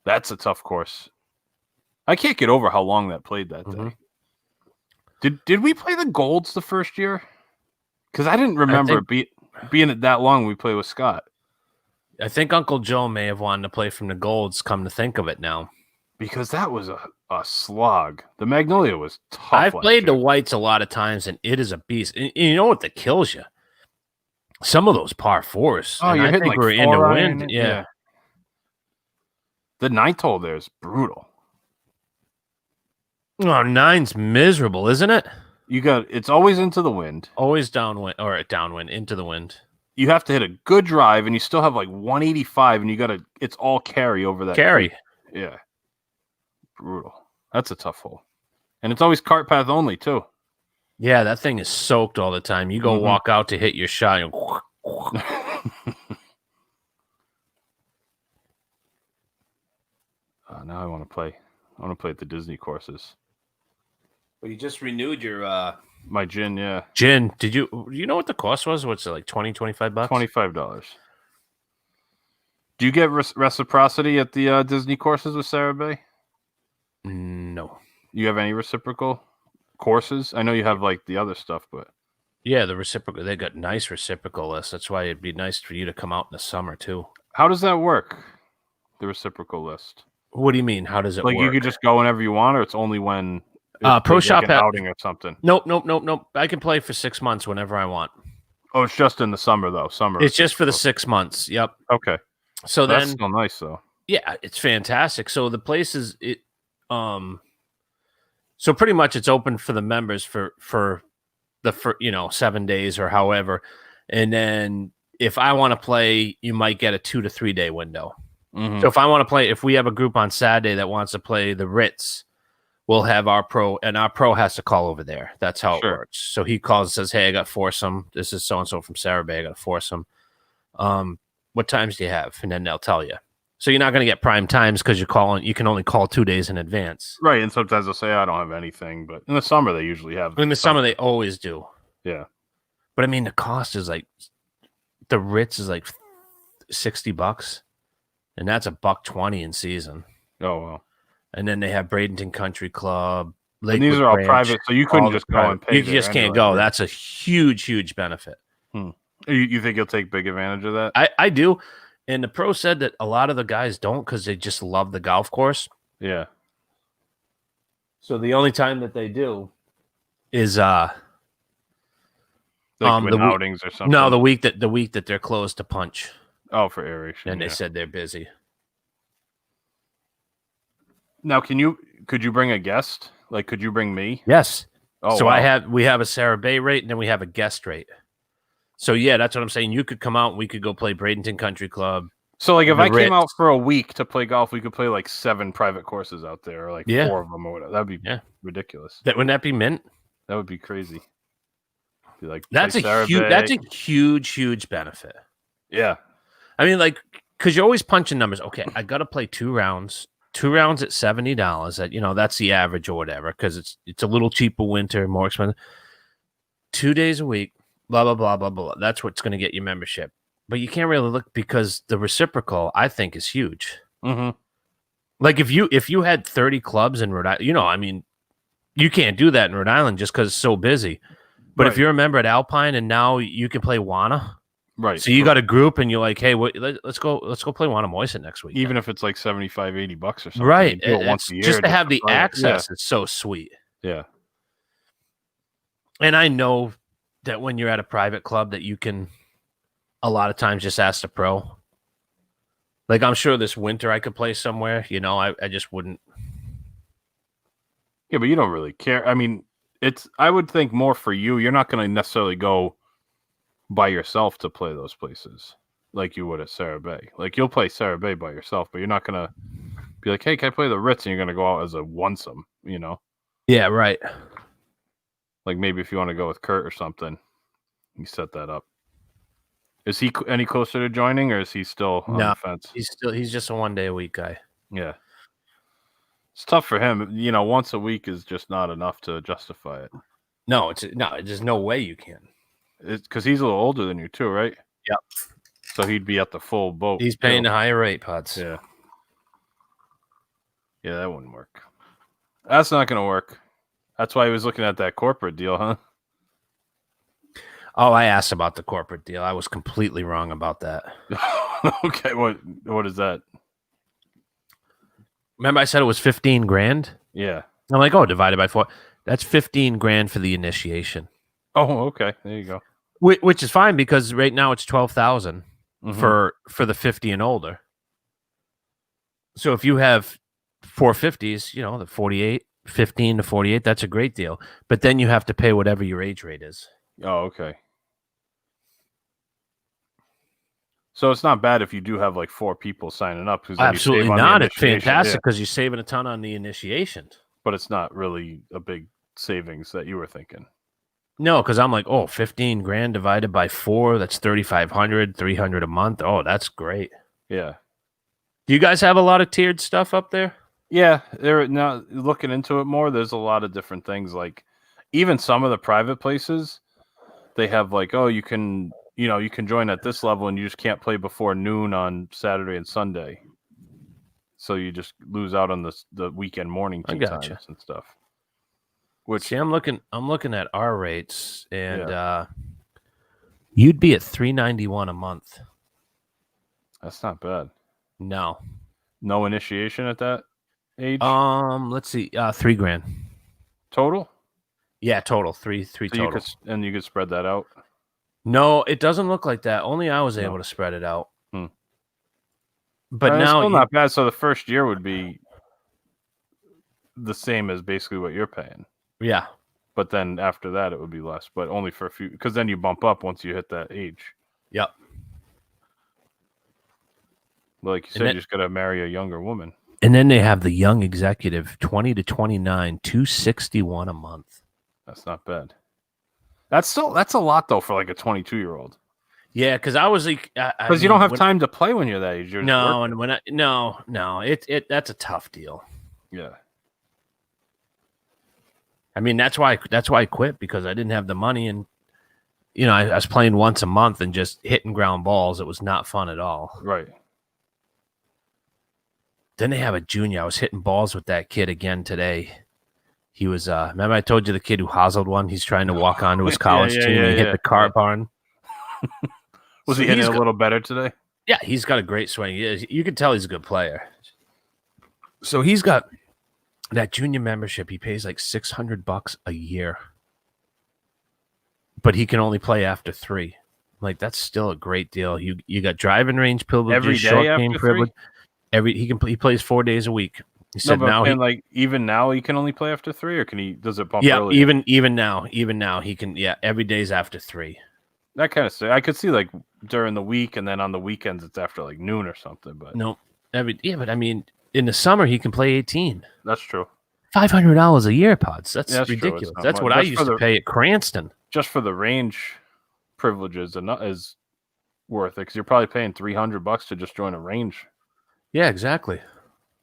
That's a tough course. I can't get over how long that played that day. Did we play the Golds the first year? Because I didn't remember being it that long we played with Scott. I think Uncle Joe may have wanted to play from the Golds, come to think of it now. Because that was a slog. The Magnolia was tough. I've played the Whites a lot of times, and it is a beast. And you know what that kills you? Some of those par fours. Oh, you're hitting like we're in the wind. Yeah. The 9th hole there is brutal. Oh, 9's miserable, isn't it? It's always into the wind. Always downwind into the wind. You have to hit a good drive, and you still have like 185, and it's all carry over that. Carry. Creek. Yeah. Brutal. That's a tough hole. And it's always cart path only, too. Yeah, that thing is soaked all the time. You go walk out to hit your shot. And now I want to play. I want to play at the Disney courses. Well, you just renewed your my gin, yeah. Gin. Did you know what the cost was? What's it like, $20, $25? $25. Do you get reciprocity at the Disney courses with Sarah Bay? No. You have any reciprocal courses? I know you have like the other stuff, but yeah, the reciprocal. They got nice reciprocal lists. That's why it'd be nice for you to come out in the summer too. How does that work? The reciprocal list. What do you mean? How does it work? Like you could just go whenever you want, or it's only when Pro Shop outing or something. Nope. I can play for 6 months whenever I want. Oh, it's just in the summer though. It's just for the 6 months. Yep. Okay. So that's still nice though. Yeah, it's fantastic. So the place is so pretty much it's open for the members for 7 days or however, and then if I want to play, you might get a 2 to 3 day window. So if I want to play, if we have a group on Saturday that wants to play the Ritz, we'll have our pro, and our pro has to call over there. That's how it works. So he calls and says, "Hey, I got foursome. This is so and so from Sarah Bay. I got a foursome. What times do you have?" And then they'll tell you. So you're not going to get prime times because you can only call 2 days in advance. Right, and sometimes they'll say I don't have anything, but in the summer they usually have. In the summer they always do. Yeah. But I mean, the cost is like the Ritz is like $60, and that's $120 in season. Oh well. And then they have Bradenton Country Club. And these are all private, so you couldn't just go and pay. You just can't go. That's a huge benefit. You think you'll take big advantage of that? I do. And the pro said that a lot of the guys don't because they just love the golf course. Yeah. So the only time that they do is like outings or something. No, the week that they're closed to punch. Oh, for aeration. And they said they're busy. Now, could you bring a guest? Like, could you bring me? Yes. Oh, so wow. we have a Sarah Bay rate, and then we have a guest rate. So yeah, that's what I'm saying. You could come out, and we could go play Bradenton Country Club. So like, if I came out for a week to play golf, we could play like 7 private courses out there, or like 4 of them, or whatever. That'd be ridiculous. Wouldn't that be mint? That would be crazy. Be like, that's a huge benefit. Yeah. I mean, like, because you're always punching numbers. Okay, I got to play 2 rounds. 2 rounds at $70. That's the average or whatever, because it's a little cheaper winter, more expensive. 2 days a week, blah blah blah blah blah. That's what's going to get you membership. But you can't really look because the reciprocal, I think, is huge. Mm-hmm. Like if you had 30 clubs in Rhode Island, I mean, you can't do that in Rhode Island just because it's so busy. But if you're a member at Alpine and now you can play Wana. Right. So you got a group and you're like, hey, let's go play Wanamoyset next week. Even if it's like $75-$80 or something. Right. Do it once a year just to have the access. Yeah. It's so sweet. Yeah. And I know that when you're at a private club that you can a lot of times just ask the pro. Like I'm sure this winter I could play somewhere, I just wouldn't. Yeah, but you don't really care. I mean, I would think more for you. You're not going to necessarily go by yourself to play those places like you would at Sarah Bay. Like you'll play Sarah Bay by yourself, but you're not going to be like, hey, can I play the Ritz? And you're going to go out as a onesome, Yeah, right. Like maybe if you want to go with Kurt or something, you set that up. Is he any closer to joining or is he still on the fence? He's just a 1 day a week guy. Yeah. It's tough for him. Once a week is just not enough to justify it. No, there's no way you can. It's because he's a little older than you too, right? Yep. So he'd be at the full boat. He's paying the higher rate, Pods. Yeah. Yeah, that wouldn't work. That's not going to work. That's why he was looking at that corporate deal, huh? Oh, I asked about the corporate deal. I was completely wrong about that. Okay, what is that? Remember I said it was $15,000? Yeah. I'm like, oh, divided by 4. That's $15,000 for the initiation. Oh, okay. There you go. Which is fine because right now it's $12,000 for the 50 and older. So if you have 450s, the 48, 15 to 48, that's a great deal. But then you have to pay whatever your age rate is. Oh, okay. So it's not bad if you do have like 4 people signing up. Absolutely not. It's fantastic because you're saving a ton on the initiation. But it's not really a big savings that you were thinking. No, because I'm like, oh, $15,000 divided by 4, that's $3,500, $300 a month. Oh, that's great. Yeah. Do you guys have a lot of tiered stuff up there? Yeah, they're now looking into it more. There's a lot of different things. Like even some of the private places, they have like, oh, you can join at this level and you just can't play before noon on Saturday and Sunday. So you just lose out on the weekend morning tee times and stuff. Which see, I'm looking at our rates, and you'd be at $391 a month. That's not bad. No initiation at that age. Let's see, $3,000 total. Yeah, total three so total. You could spread that out. No, it doesn't look like that. Only I was able to spread it out. But now it's still not bad. So the first year would be the same as basically what you're paying. Yeah. But then after that, it would be less, but only for a few, because then you bump up once you hit that age. Yep. Like you said, you just got to marry a younger woman. And then they have the young executive, 20 to 29, $261 a month. That's not bad. That's a lot though for like a 22-year-old. Yeah, because I was like, Because you don't have time to play when you're that age. You're no, working. and when that's a tough deal. Yeah. I mean, that's why I quit, because I didn't have the money, and I was playing once a month and just hitting ground balls. It was not fun at all. Right. Then they have a junior. I was hitting balls with that kid again today. He was remember I told you the kid who hostled one? He's trying to walk onto his college team. He hit the cart barn. Was he hitting a little better today? Yeah, he's got a great swing. You can tell he's a good player. So he's got that junior membership. He pays like $600 a year, but he can only play after 3. Like, that's still a great deal. You got driving range privileges, every day short after game privilege. 3? He plays 4 days a week. He said even now he can only play after 3, or does it bump? Yeah, early? even now he can. Yeah, every day's after 3. That kind of stuff. I could see like during the week, and then on the weekends it's after like noon or something. But no, but I mean, in the summer he can play 18. That's true. $500 a year, Pods. That's ridiculous. That's much. what I used to pay at Cranston. Just for the range privileges, is worth it, because you're probably paying $300 to just join a range. Yeah, exactly.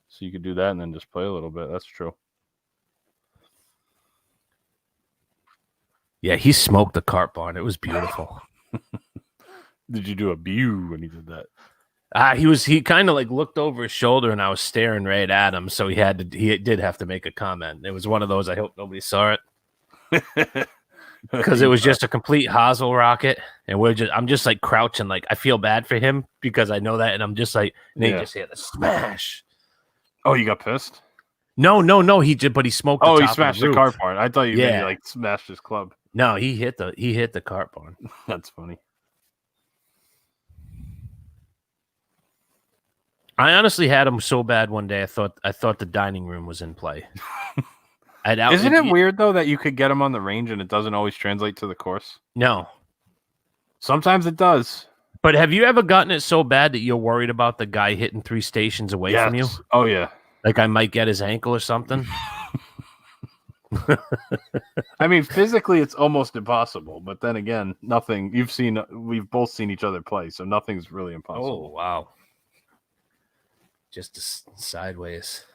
So you could do that and then just play a little bit. That's true. Yeah, he smoked the cart barn. It was beautiful. Did you do a bew when he did that? He kind of like looked over his shoulder, and I was staring right at him, so he did have to make a comment. It was one of those, I hope nobody saw it, because it was just a complete hosel rocket, and I'm just like crouching, like I feel bad for him because I know that, and I'm just like, and he just hit a smash. Oh, you got pissed? No, he did, but he smoked. He smashed the cart barn. I thought you maybe like smashed his club. No, he hit the cart barn. That's funny. I honestly had him so bad one day. I thought the dining room was in play. Isn't it weird though that you could get him on the range and it doesn't always translate to the course? No, sometimes it does. But have you ever gotten it so bad that you're worried about the guy hitting 3 stations away from you? Oh yeah. Like I might get his ankle or something. I mean, physically it's almost impossible, but then again, nothing. We've both seen each other play, so nothing's really impossible. Oh wow. Just sideways.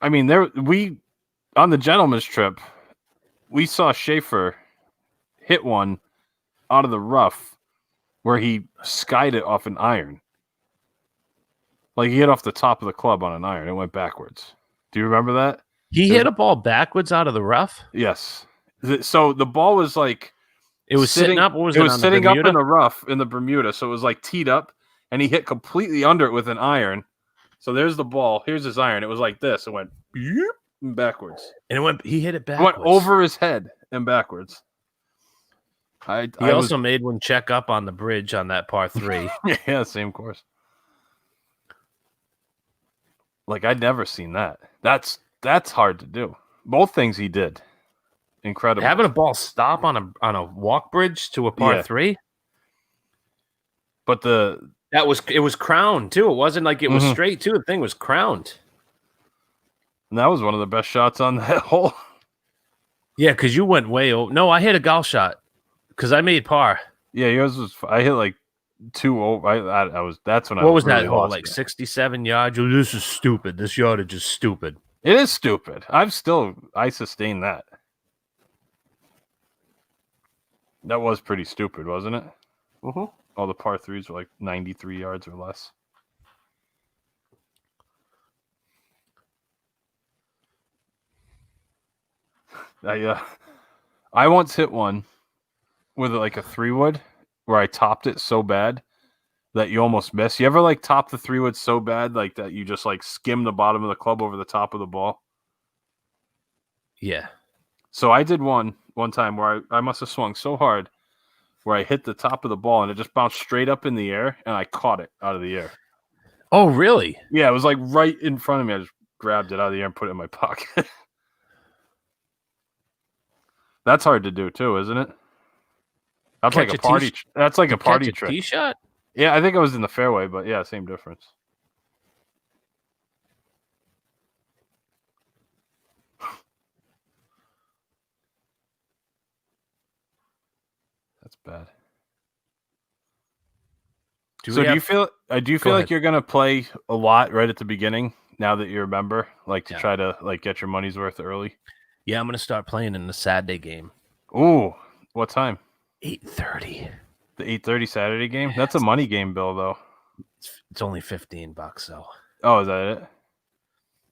I mean, on the gentleman's trip, we saw Schaefer hit one out of the rough where he skied it off an iron. Like he hit off the top of the club on an iron. It went backwards. Do you remember that? He hit a ball backwards out of the rough? Yes. So the ball was like... It was sitting up? What was it? It was sitting up in the rough in the Bermuda. So it was like teed up, and he hit completely under it with an iron. So there's the ball. Here's his iron. It was like this. It went backwards. And he hit it backwards. It went over his head and backwards. He also made one check up on the bridge on that par 3. Yeah, same course. Like, I'd never seen that. That's hard to do. Both things he did. Incredible. Having a ball stop on a walk bridge to a par 3? But it was crowned too. It wasn't like it was straight too. The thing was crowned. And that was one of the best shots on that hole. Yeah, because you went way over. No, I hit a golf shot because I made par. Yeah, yours was. I hit like 2 over. I was. That's when What was really that hole? Like 67 yards. Oh, this is stupid. This yardage is stupid. It is stupid. I sustain that. That was pretty stupid, wasn't it? Mm-hmm. All the par 3s were like 93 yards or less. I once hit one with like a 3-wood where I topped it so bad that you almost miss. You ever like top the 3-wood so bad like that you just like skim the bottom of the club over the top of the ball? Yeah. So I did one time where I must have swung so hard where I hit the top of the ball and it just bounced straight up in the air and I caught it out of the air. Oh, really? Yeah, it was like right in front of me. I just grabbed it out of the air and put it in my pocket. That's hard to do too, isn't it? That's like a party. That's like a party trick. Tee shot? Yeah, I think I was in the fairway, but yeah, same difference. That's bad. Do you feel like you're gonna play a lot right at the beginning now that you're a member, like to try to like get your money's worth early? Yeah, I'm gonna start playing in the Saturday game. Ooh, what time? 8:30. The 8:30 Saturday game? That's a money game, Bill, though. It's only $15 though. Oh, is that it?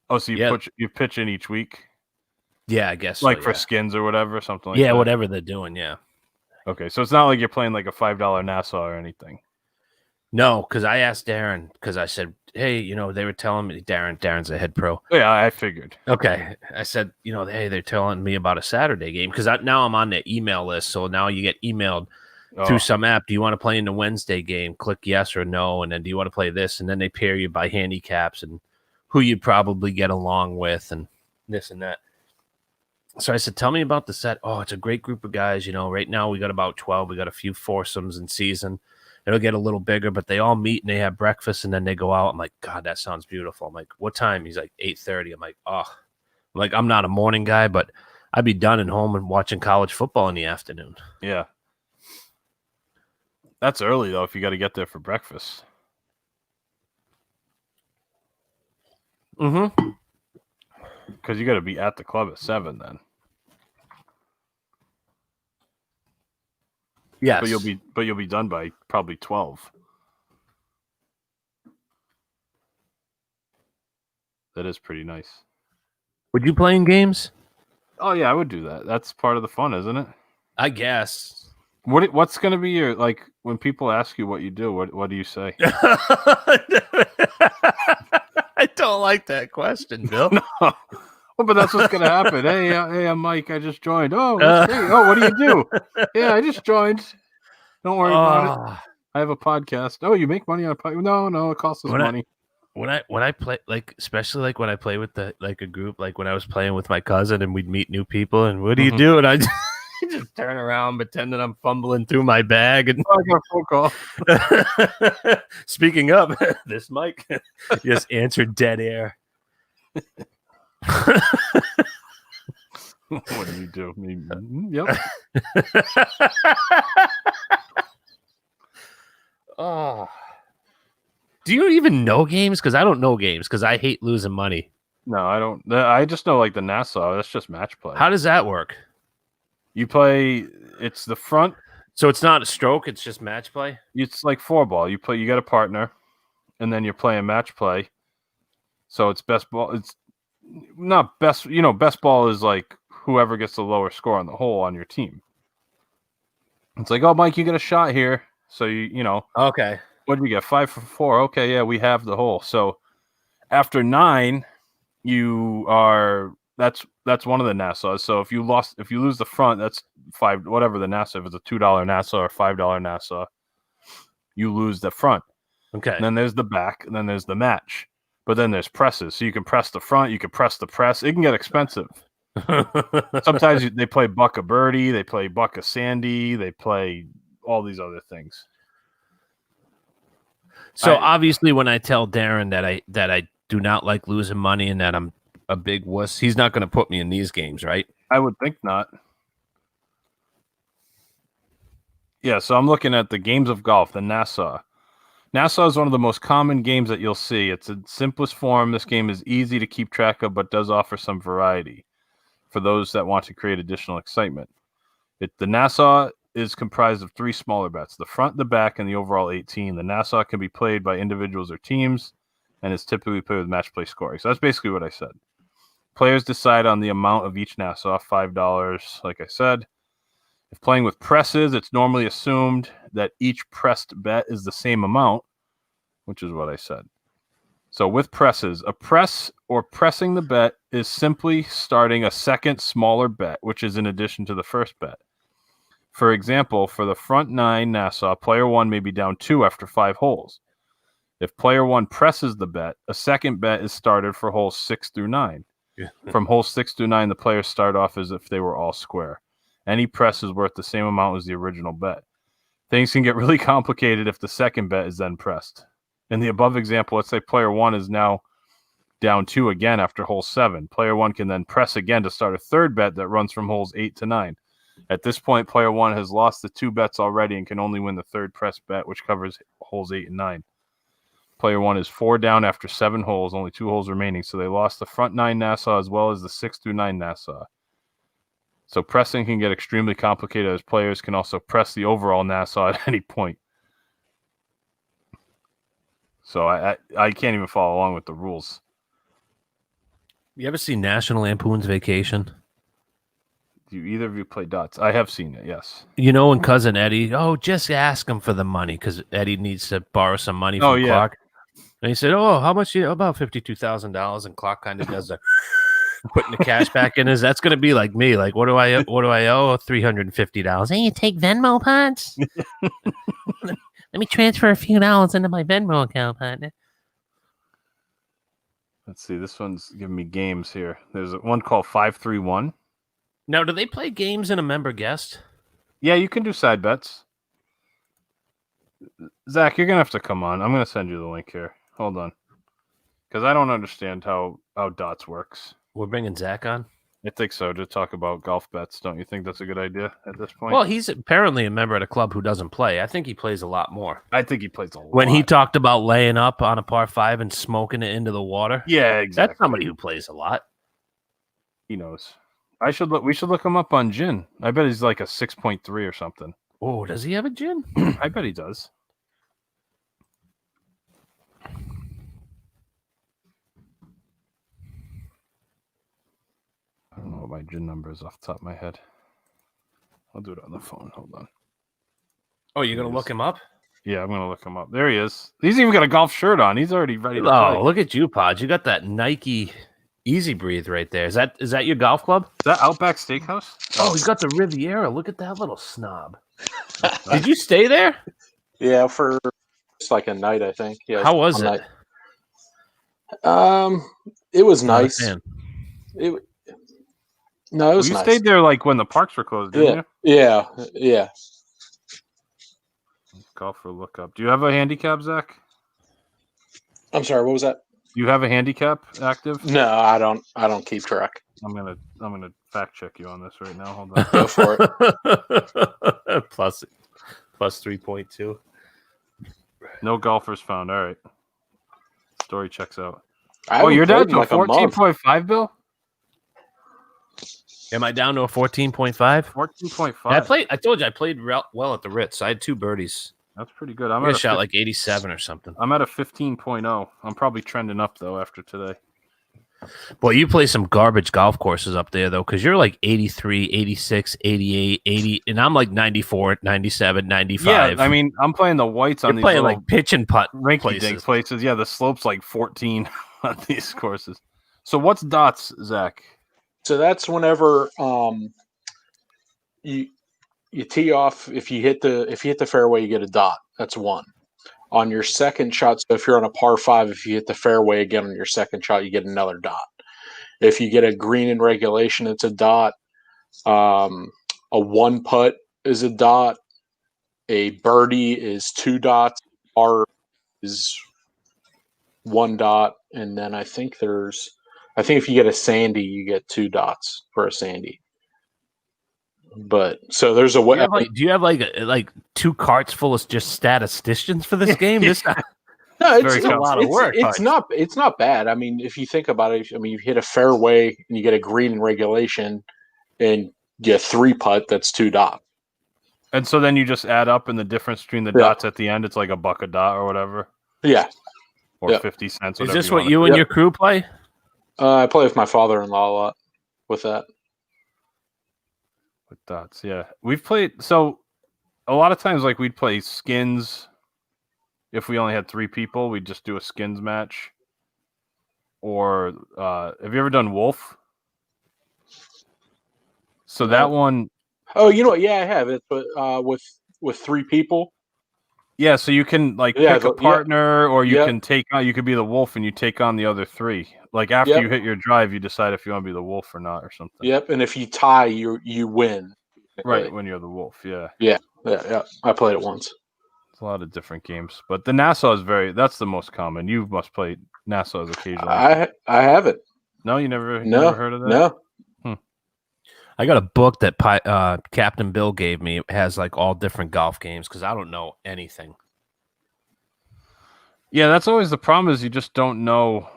Oh, so you pitch in each week? Yeah, I guess like for skins or whatever, something like that. Yeah, whatever they're doing, yeah. Okay, so it's not like you're playing like a $5 Nassau or anything. No, because I asked Darren, because I said, hey, they were telling me, Darren's a head pro. Yeah, I figured. Okay. I said, hey, they're telling me about a Saturday game, because now I'm on the email list, so now you get emailed through some app. Do you want to play in the Wednesday game? Click yes or no, and then do you want to play this? And then they pair you by handicaps and who you'd probably get along with and this and that. So I said, tell me about the set. Oh, it's a great group of guys. Right now we got about 12. We got a few foursomes in season. It'll get a little bigger, but they all meet and they have breakfast and then they go out. I'm like, God, that sounds beautiful. I'm like, what time? He's like, 8:30. I'm like, oh. I'm not a morning guy, but I'd be done at home and watching college football in the afternoon. Yeah. That's early, though, if you got to get there for breakfast. Mm-hmm. Because you got to be at the club at 7 then. Yes. But you'll be done by probably 12. That is pretty nice. Would you play in games? Oh yeah, I would do that. That's part of the fun, isn't it? I guess. What's going to be your, like, when people ask you what you do, what do you say? I don't like that question, Bill. No. Oh, but that's what's going to happen. Hey, I'm Mike. I just joined. Oh, that's great. Oh, what do you do? Yeah, I just joined. Don't worry about it. I have a podcast. Oh, you make money on a podcast? No, it costs us money. When I play, like, especially like when I play with a group, like when I was playing with my cousin and we'd meet new people and what do you do? And I just turn around, pretend that I'm fumbling through my bag. And I got a phone call. Speaking of, this Mike just answered dead air. What do you do? Yep. Oh. Do you even know games? Because I don't know games because I hate losing money. No, I don't. I just know like the Nassau. That's just match play. How does that work? You play. It's the front. So it's not a stroke. It's just match play. It's like 4-ball. You play. You got a partner, and then you're playing match play. So it's best ball. It's not best. Best ball is like whoever gets the lower score on the hole on your team. It's like, oh, Mike, you get a shot here. So you know. Okay. What did you get? 5 for 4. Okay, yeah, we have the hole. So after 9, you are that's one of the Nassaus. So if you lose the front, that's 5, whatever the Nassau. If it's a $2 Nassau or $5 Nassau, you lose the front. Okay. And then there's the back, and then there's the match. But then there's presses. So you can press the front, you can press the press. It can get expensive. Sometimes they play Buck a Birdie, they play Buck a Sandy, they play all these other things. So obviously, when I tell Darren that I do not like losing money and that I'm a big wuss, he's not going to put me in these games, right? I would think not. Yeah, so I'm looking at the games of golf, the Nassau. Nassau is one of the most common games that you'll see. It's in simplest form. This game is easy to keep track of, but does offer some variety for those that want to create additional excitement. The Nassau is comprised of 3 smaller bets, the front, the back, and the overall 18. The Nassau can be played by individuals or teams and is typically played with match play scoring. So that's basically what I said. Players decide on the amount of each Nassau, $5, like I said. If playing with presses, it's normally assumed that each pressed bet is the same amount, which is what I said. So with presses, a press or pressing the bet is simply starting a second smaller bet, which is in addition to the first bet. For example, for the front 9 Nassau, player 1 may be down 2 after 5 holes. If player 1 presses the bet, a second bet is started for holes 6 through 9. Yeah. From holes 6 through 9, the players start off as if they were all square. Any press is worth the same amount as the original bet. Things can get really complicated if the second bet is then pressed. In the above example, let's say player 1 is now down 2 again after hole 7. Player 1 can then press again to start a third bet that runs from holes 8 to 9. At this point, player 1 has lost the 2 bets already and can only win the 3rd press bet, which covers holes 8 and 9. Player 1 is 4 down after 7 holes, only 2 holes remaining, so they lost the front 9 Nassau as well as the 6 through 9 Nassau. So pressing can get extremely complicated as players can also press the overall Nassau at any point. So I can't even follow along with the rules. You ever see National Lampoon's Vacation? Do either of you play dots? I have seen it, yes. And Cousin Eddie, just ask him for the money because Eddie needs to borrow some money from Clark. And he said, how much? About $52,000. And Clark kind of does a putting the cash back in. That's going to be like me. Like, what do I owe? $350. Hey, you take Venmo, Pods? Let me transfer a few dollars into my Venmo account, partner. Let's see. This one's giving me games here. There's one called 531. Now, do they play games in a member guest? Yeah, you can do side bets. Zach, you're going to have to come on. I'm going to send you the link here. Hold on. Because I don't understand how dots works. We're bringing Zach on? I think so, to talk about golf bets. Don't you think that's a good idea at this point? Well, he's apparently a member at a club who doesn't play. I think he plays a lot more. I think he plays a lot. When he talked about laying up on a par 5 and smoking it into the water. Yeah, exactly. That's somebody who plays a lot. He knows. We should look him up on gin. I bet he's like a 6.3 or something. Oh, does he have a gin? I bet he does. I don't know what my gin number is off the top of my head. I'll do it on the phone. Hold on. Oh, you're going to look him up? Yeah, I'm going to look him up. There he is. He's even got a golf shirt on. He's already ready to play. Oh, look at you, Pod. You got that Nike Easy Breathe right there. Is that your golf club? Is that Outback Steakhouse? Oh, he's got the Riviera. Look at that little snob. Did you stay there? Yeah, for just like a night, I think. Yeah. How was it? Night. It was nice. It was you nice. stayed there like when the parks were closed, didn't you? Yeah. Golfer lookup. Do you have a handicap, Zach? I'm sorry. What was that? Do you have a handicap active? No, I don't. I don't keep track. I'm gonna fact check you on this right now. Hold on. Go for it. plus 3.2. No golfers found. All right. Story checks out. You're down to a 14.5, Bill? Am I down to a 14.5? 14.5. I told you I played well at the Ritz. I had 2 birdies. That's pretty good. I shot like 87 or something. I'm at a 15.0. I'm probably trending up though after today. Boy, you play some garbage golf courses up there though, because you're like 83, 86, 88, 80, and I'm like 94, 97, 95. Yeah, I mean, I'm playing the whites on these playing like pitch and putt places. Yeah, the slope's like 14 on these courses. So what's dots, Zach? So that's whenever you tee off. If you hit the fairway, you get a dot. That's 1. On your second shot, so if you're on a par 5, if you hit the fairway again on your second shot, you get another dot. If you get a green in regulation, it's a dot. A 1 putt is a dot. A birdie is 2 dots. Par is 1 dot, and then I think if you get a sandy, you get 2 dots for a sandy. But so there's a way. Do you have like 2 carts full of just statisticians for this game? No, it's a lot of work. It's not bad. I mean, if you think about it, you hit a fairway and you get a green in regulation, and get 3 putt. That's 2 dots. And so then you just add up, and the difference between the dots at the end, it's like $1 a dot or whatever. Yeah. Or 50 cents. Is this what you and your crew play? I play with my father-in-law a lot with that. With dots, yeah. We've played, so a lot of times, like, we'd play skins. If we only had 3 people, we'd just do a skins match. Or, have you ever done Wolf? So that one. Oh, you know what? Yeah, I have it, but with 3 people. Yeah, so you can pick a partner, or you can take on. You could be the wolf, and you take on the other 3. Like after you hit your drive, you decide if you want to be the wolf or not, or something. Yep, and if you tie, you win. Right when you're the wolf. Yeah. Yeah. I played it once. It's a lot of different games, but the Nassau is that's the most common. You must play Nassau's occasionally. I have it. No, you never heard of that. No. I got a book that Captain Bill gave me. It has like all different golf games because I don't know anything. Yeah, that's always the problem is you just don't know.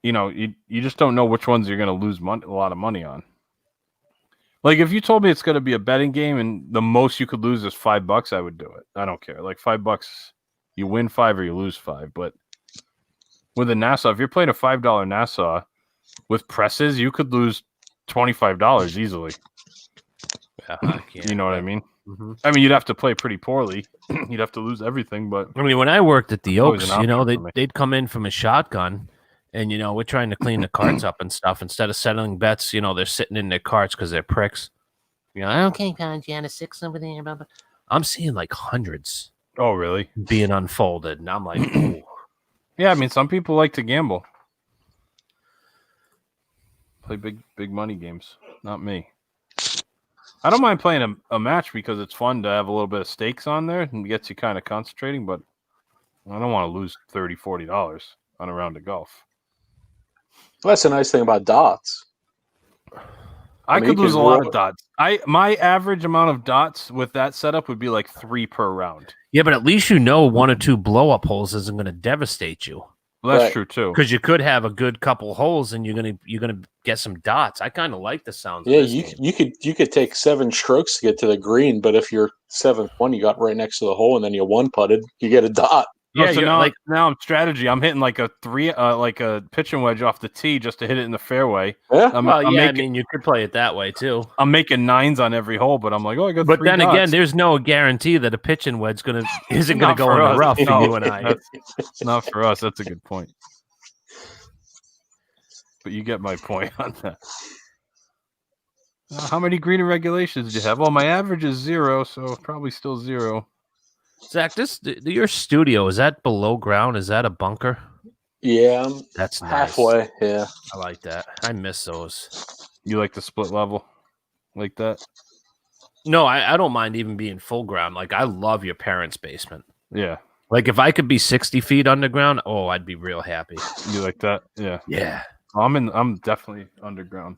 You just don't know which ones you're going to lose a lot of money on. Like if you told me it's going to be a betting game and the most you could lose is $5, I would do it. I don't care. Like $5, you win 5 or you lose 5. But with a Nassau, if you're playing a $5 Nassau with presses, you could lose $25 easily. Yeah, you know what I mean? Mm-hmm. I mean, you'd have to play pretty poorly. You'd have to lose everything. But I mean, when I worked at the always Oaks, an option for me. they'd come in from a shotgun, and we're trying to clean the carts up and stuff. Instead of settling bets, they're sitting in their carts because they're pricks. Okay, Gianna, 6 over there. Blah, blah. I'm seeing like hundreds. Oh, really? Being unfolded, and I'm like, ooh. Yeah, I mean, some people like to gamble, play big money games. Not me. I don't mind playing a match because it's fun to have a little bit of stakes on there and gets you kind of concentrating, but I don't want to lose $30, $40 on a round of golf. Well, that's the nice thing about dots. I could lose a lot of dots. My average amount of dots with that setup would be like 3 per round. Yeah, but at least 1 or 2 blow-up holes isn't going to devastate you. Well, that's true too. Because you could have a good couple holes and you're gonna get some dots. I kind of like the sound. Yeah, you could take 7 strokes to get to the green, but if you're 7th one, you got right next to the hole, and then you 1-putted, you get a dot. Yeah, so now I'm strategy. I'm hitting like a pitching wedge off the tee just to hit it in the fairway. Yeah, you could play it that way too. I'm making 9s on every hole, but I'm like, I got. But 3 then dots. again, there's no guarantee that a pitching wedge isn't gonna go in the rough for you and I. That's not for us. That's a good point. But you get my point on that. How many green and regulations do you have? Well, my average is 0, so probably still 0. Zach, your studio, is that below ground? Is that a bunker? Yeah, that's nice. Halfway. Yeah, I like that. I miss those. You like the split level like that? No, I don't mind even being full ground. Like I love your parents' basement. Yeah. Like if I could be 60 feet underground, I'd be real happy. You like that? Yeah. Yeah. I'm definitely underground.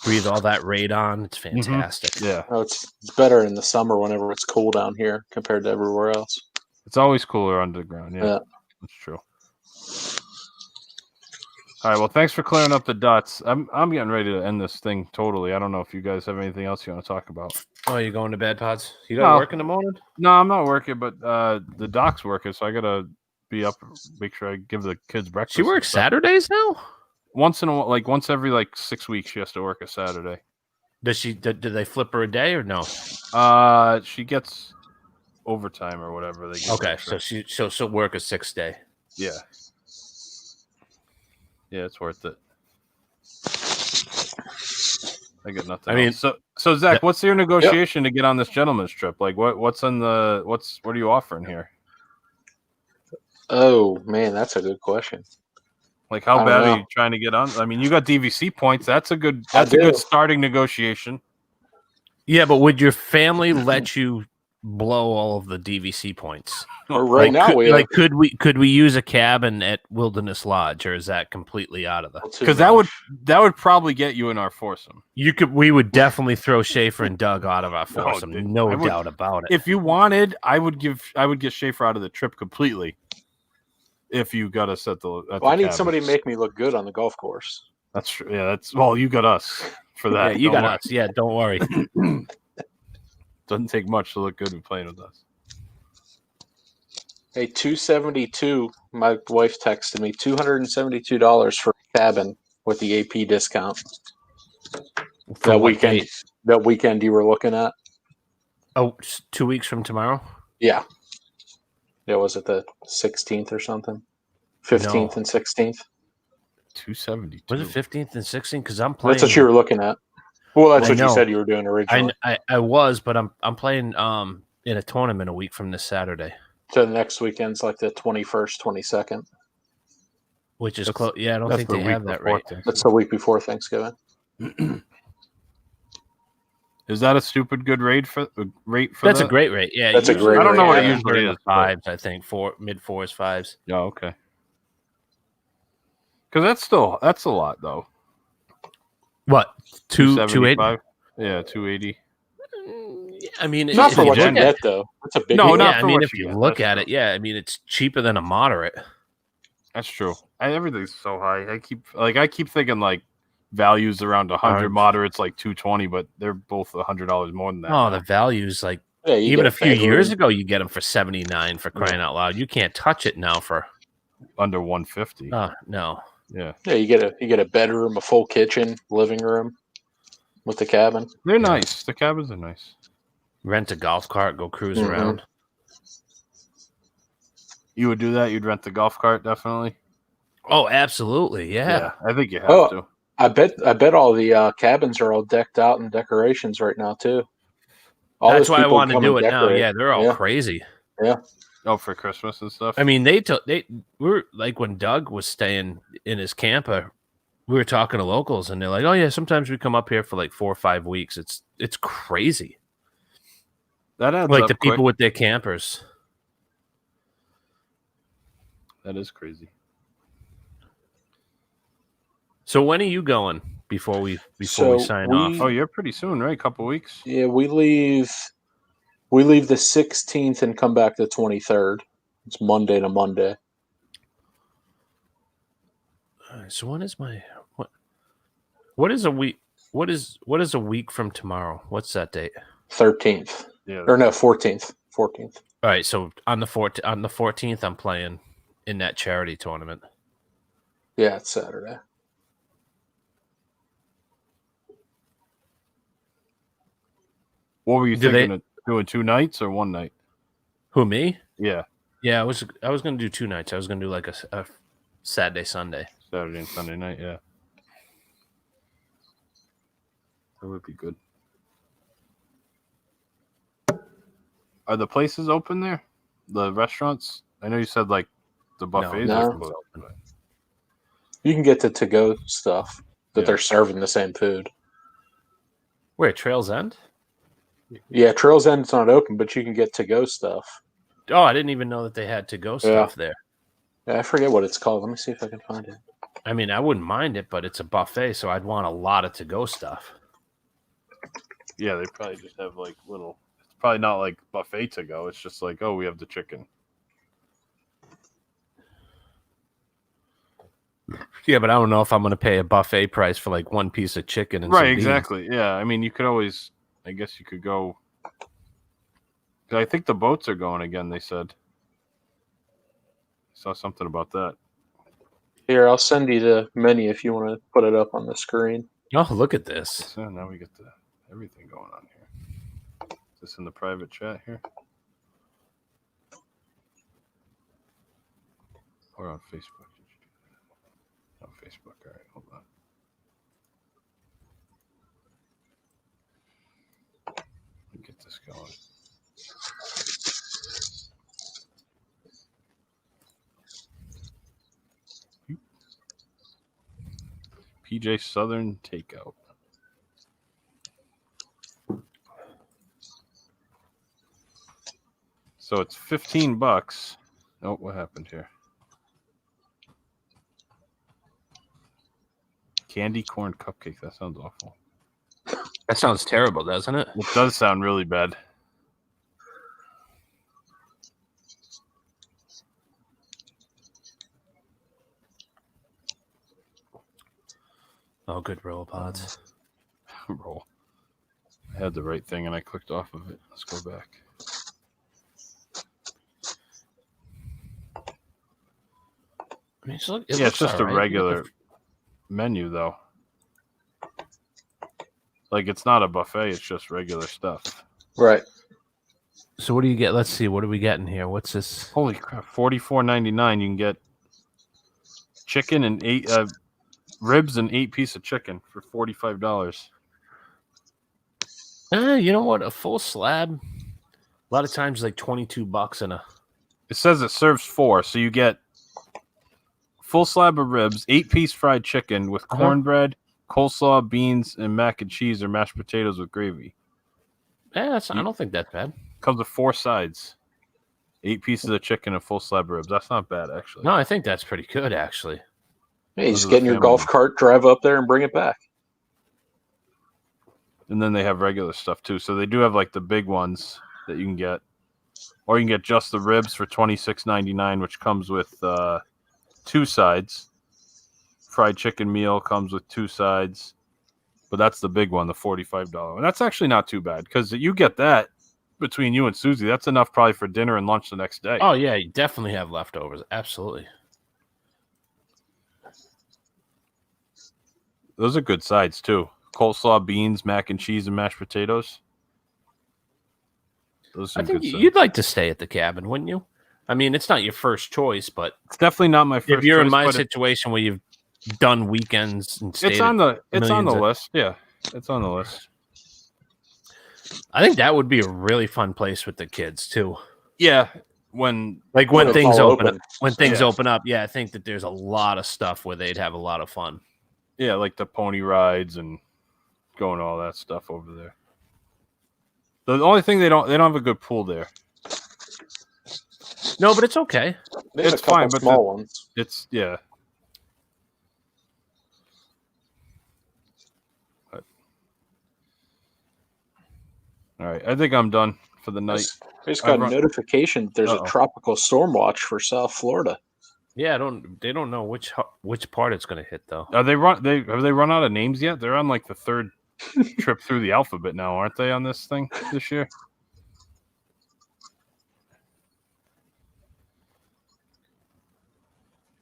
Breathe all that radon. It's fantastic. Mm-hmm. Yeah. Oh, it's better in the summer whenever it's cool down here compared to everywhere else. It's always cooler underground. Yeah. That's true. All right. Well, thanks for clearing up the dots. I'm getting ready to end this thing totally. I don't know if you guys have anything else you want to talk about. Oh, you going to bed, Pods? You got to work in the morning? No, I'm not working, but the doc's working, so I gotta be up, make sure I give the kids breakfast. She works Saturdays now? Once every 6 weeks, she has to work a Saturday. Does she? Do they flip her a day or no? She gets overtime or whatever they get. Okay, so she'll work a 6 day. Yeah. Yeah, it's worth it. I got nothing. I mean, so Zach, what's your negotiation to get on this gentleman's trip? Like, what are you offering here? Oh man, that's a good question. Like, how bad are you trying to get on? I mean, you got DVC points. That's a good starting negotiation. Yeah, but would your family let you blow all of the DVC points? Could we use a cabin at Wilderness Lodge, or is that completely out of the? Because that would probably get you in our foursome. We would definitely throw Schaefer and Doug out of our foursome. No doubt about it. If you wanted, I would get Schaefer out of the trip completely. If you got us at the, I need somebody to make me look good on the golf course. That's true. Yeah, you got us for that. Yeah, you got us. Yeah, don't worry. Doesn't take much to look good when playing with us. Hey, $272. My wife texted me $272 for a cabin with the AP discount. That weekend you were looking at. Oh, 2 weeks from tomorrow. Yeah. Yeah, was it the 16th or something? 15th and 16th? 272. Was it 15th and 16th? Because I'm playing. That's what you were looking at. Well, that's what you said you were doing originally. I was, but I'm playing in a tournament a week from this Saturday. So the next weekend's like the 21st, 22nd. Which is close. Yeah, I don't think they have that rate. That's the week before Thanksgiving. Is that a stupid good rate for That's a great rate. Yeah, that's a great rate. I don't know what it usually is. Fives, I think, mid fours, fives. Oh, okay. Because that's a lot though. What? 280? Yeah, 280. I mean, Not for if what you you look at get, though. That's a big No, deal. not I for mean, what if you you get, look that's at it, true. yeah, I mean, it's cheaper than a moderate. That's true. Everything's so high. I keep thinking like values around 100, moderates like 220, but they're both $100 more than that. Oh, now. the values like Yeah, you even get a few bedroom. years ago, you get them for 79 for crying out loud. You can't touch it now for under 150. no. Yeah, Yeah, you get a bedroom, a full kitchen, living room with the cabin. they're nice. The cabins are nice. Rent a golf cart, go cruise Mhm. around. You would do that? You'd rent the golf cart, definitely. Oh, absolutely, yeah. I think you have Oh, to. I bet all the cabins are all decked out in decorations right now too. All That's those why I people want to come do and it now. decorate. Yeah, they're all Yeah. crazy. Oh, for Christmas and stuff. I mean, we were like when Doug was staying in his camper, we were talking to locals, and they're like, "Oh yeah, sometimes we come up here for like 4 or 5 weeks. It's crazy." that adds Like up the quick. people with their campers. That is crazy. So when are you going before we So sign we- off? Oh, you're pretty soon, right? A couple weeks. Yeah, we leave the 16th and come back the 23rd. It's Monday to Monday. All right, so when is what is a week? What is a week from tomorrow? What's that date? 13th. Yeah. Or no, 14th. 14th. All right, so on the 14th, I'm playing in that charity tournament. Yeah, it's Saturday. What were you Do they- thinking of doing? 2 nights or 1 night? Who, me? Yeah, Yeah, I was going to do 2 nights. I was going to do like a Saturday, Sunday. Saturday and Sunday night. Yeah, that would be good. Are the places open there? The restaurants? I know you said like the buffets No. are closed. but- You can get the to-go stuff that Yeah. they're serving the same food. Where, Trails End? Yeah, Trails End's not open, but you can get to-go stuff. Oh, I didn't even know that they had to-go stuff there. Yeah, I forget what it's called. Let me see if I can find it. I mean, I wouldn't mind it, but it's a buffet, so I'd want a lot of to-go stuff. Yeah, they probably just have like little. It's probably not like buffet to go. It's just like, oh, we have the chicken. Yeah, but I don't know if I'm going to pay a buffet price for like one piece of chicken and some Right, beans. exactly. Yeah, I mean, you could always. I guess you could go. 'Cause I think the boats are going again. They said. Saw something about that. Here, I'll send you the menu if you want to put it up on the screen. Oh, look at this. So now we get everything going on here. Is this in the private chat here? Or on Facebook? Did you do that? On Facebook. All right, hold on. Let me get this going. PJ Southern Takeout. So it's $15. Oh, what happened here? Candy corn cupcake. That sounds awful. That sounds terrible, doesn't it? It does sound really bad. Oh, good roll pods. Roll. I had the right thing and I clicked off of it. Let's go back. I mean, it Yeah, looks it's just all a right. regular menu, though. Like, it's not a buffet, it's just regular stuff. Right. So what do you get? Let's see. What are we getting here? What's this? Holy crap. $44.99. You can get chicken and 8 ribs and 8 pieces of chicken for $45. You know what? A full slab. A lot of times, like $22 in a. It says it serves 4, so you get full slab of ribs, 8-piece fried chicken with cornbread, coleslaw, beans, and mac and cheese or mashed potatoes with gravy. Yeah, I don't think that's bad. Comes with 4 sides, 8 pieces of chicken and full slab of ribs. That's not bad, actually. No, I think that's pretty good, actually. Hey, you Those just are get the in your family golf ones. cart, drive up there, and bring it back. And then they have regular stuff too. So they do have like the big ones that you can get, or you can get just the ribs for $26.99, which comes with 2 sides. Fried chicken meal comes with 2 sides, but that's the big one, the $45, and that's actually not too bad because you get that between you and Susie. That's enough probably for dinner and lunch the next day. Oh yeah, you definitely have leftovers. Absolutely. Those are good sides too. Coleslaw, beans, mac and cheese, and mashed potatoes. Those are I some think good you'd sides. like to stay at the cabin, wouldn't you? I mean, it's not your first choice, but It's definitely not my first if you're choice, in my but situation where you've done weekends and stayed it's on the millions of- list. Yeah, it's on the list. I think that would be a really fun place with the kids too. Yeah, when Like When when it's things all open up, open. when things Yeah. open up, yeah, I think that there's a lot of stuff where they'd have a lot of fun. yeah, like the pony rides and going all that stuff over there. The only thing they don't have a good pool there. No, but it's okay. They have It's a couple fine, but small ones. It's yeah. But- all right, I think I'm done for the night. I just got I've a run- notification that there's Uh-oh. a tropical storm watch for South Florida. Yeah, they don't know which part it's going to hit though. Have they run out of names yet? They're on like the 3rd trip through the alphabet now, aren't they? On this thing this year.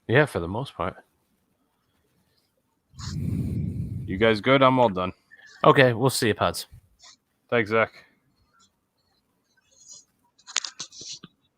Yeah, for the most part. You guys good? I'm all done. Okay, we'll see you, Pods. Thanks, Zach.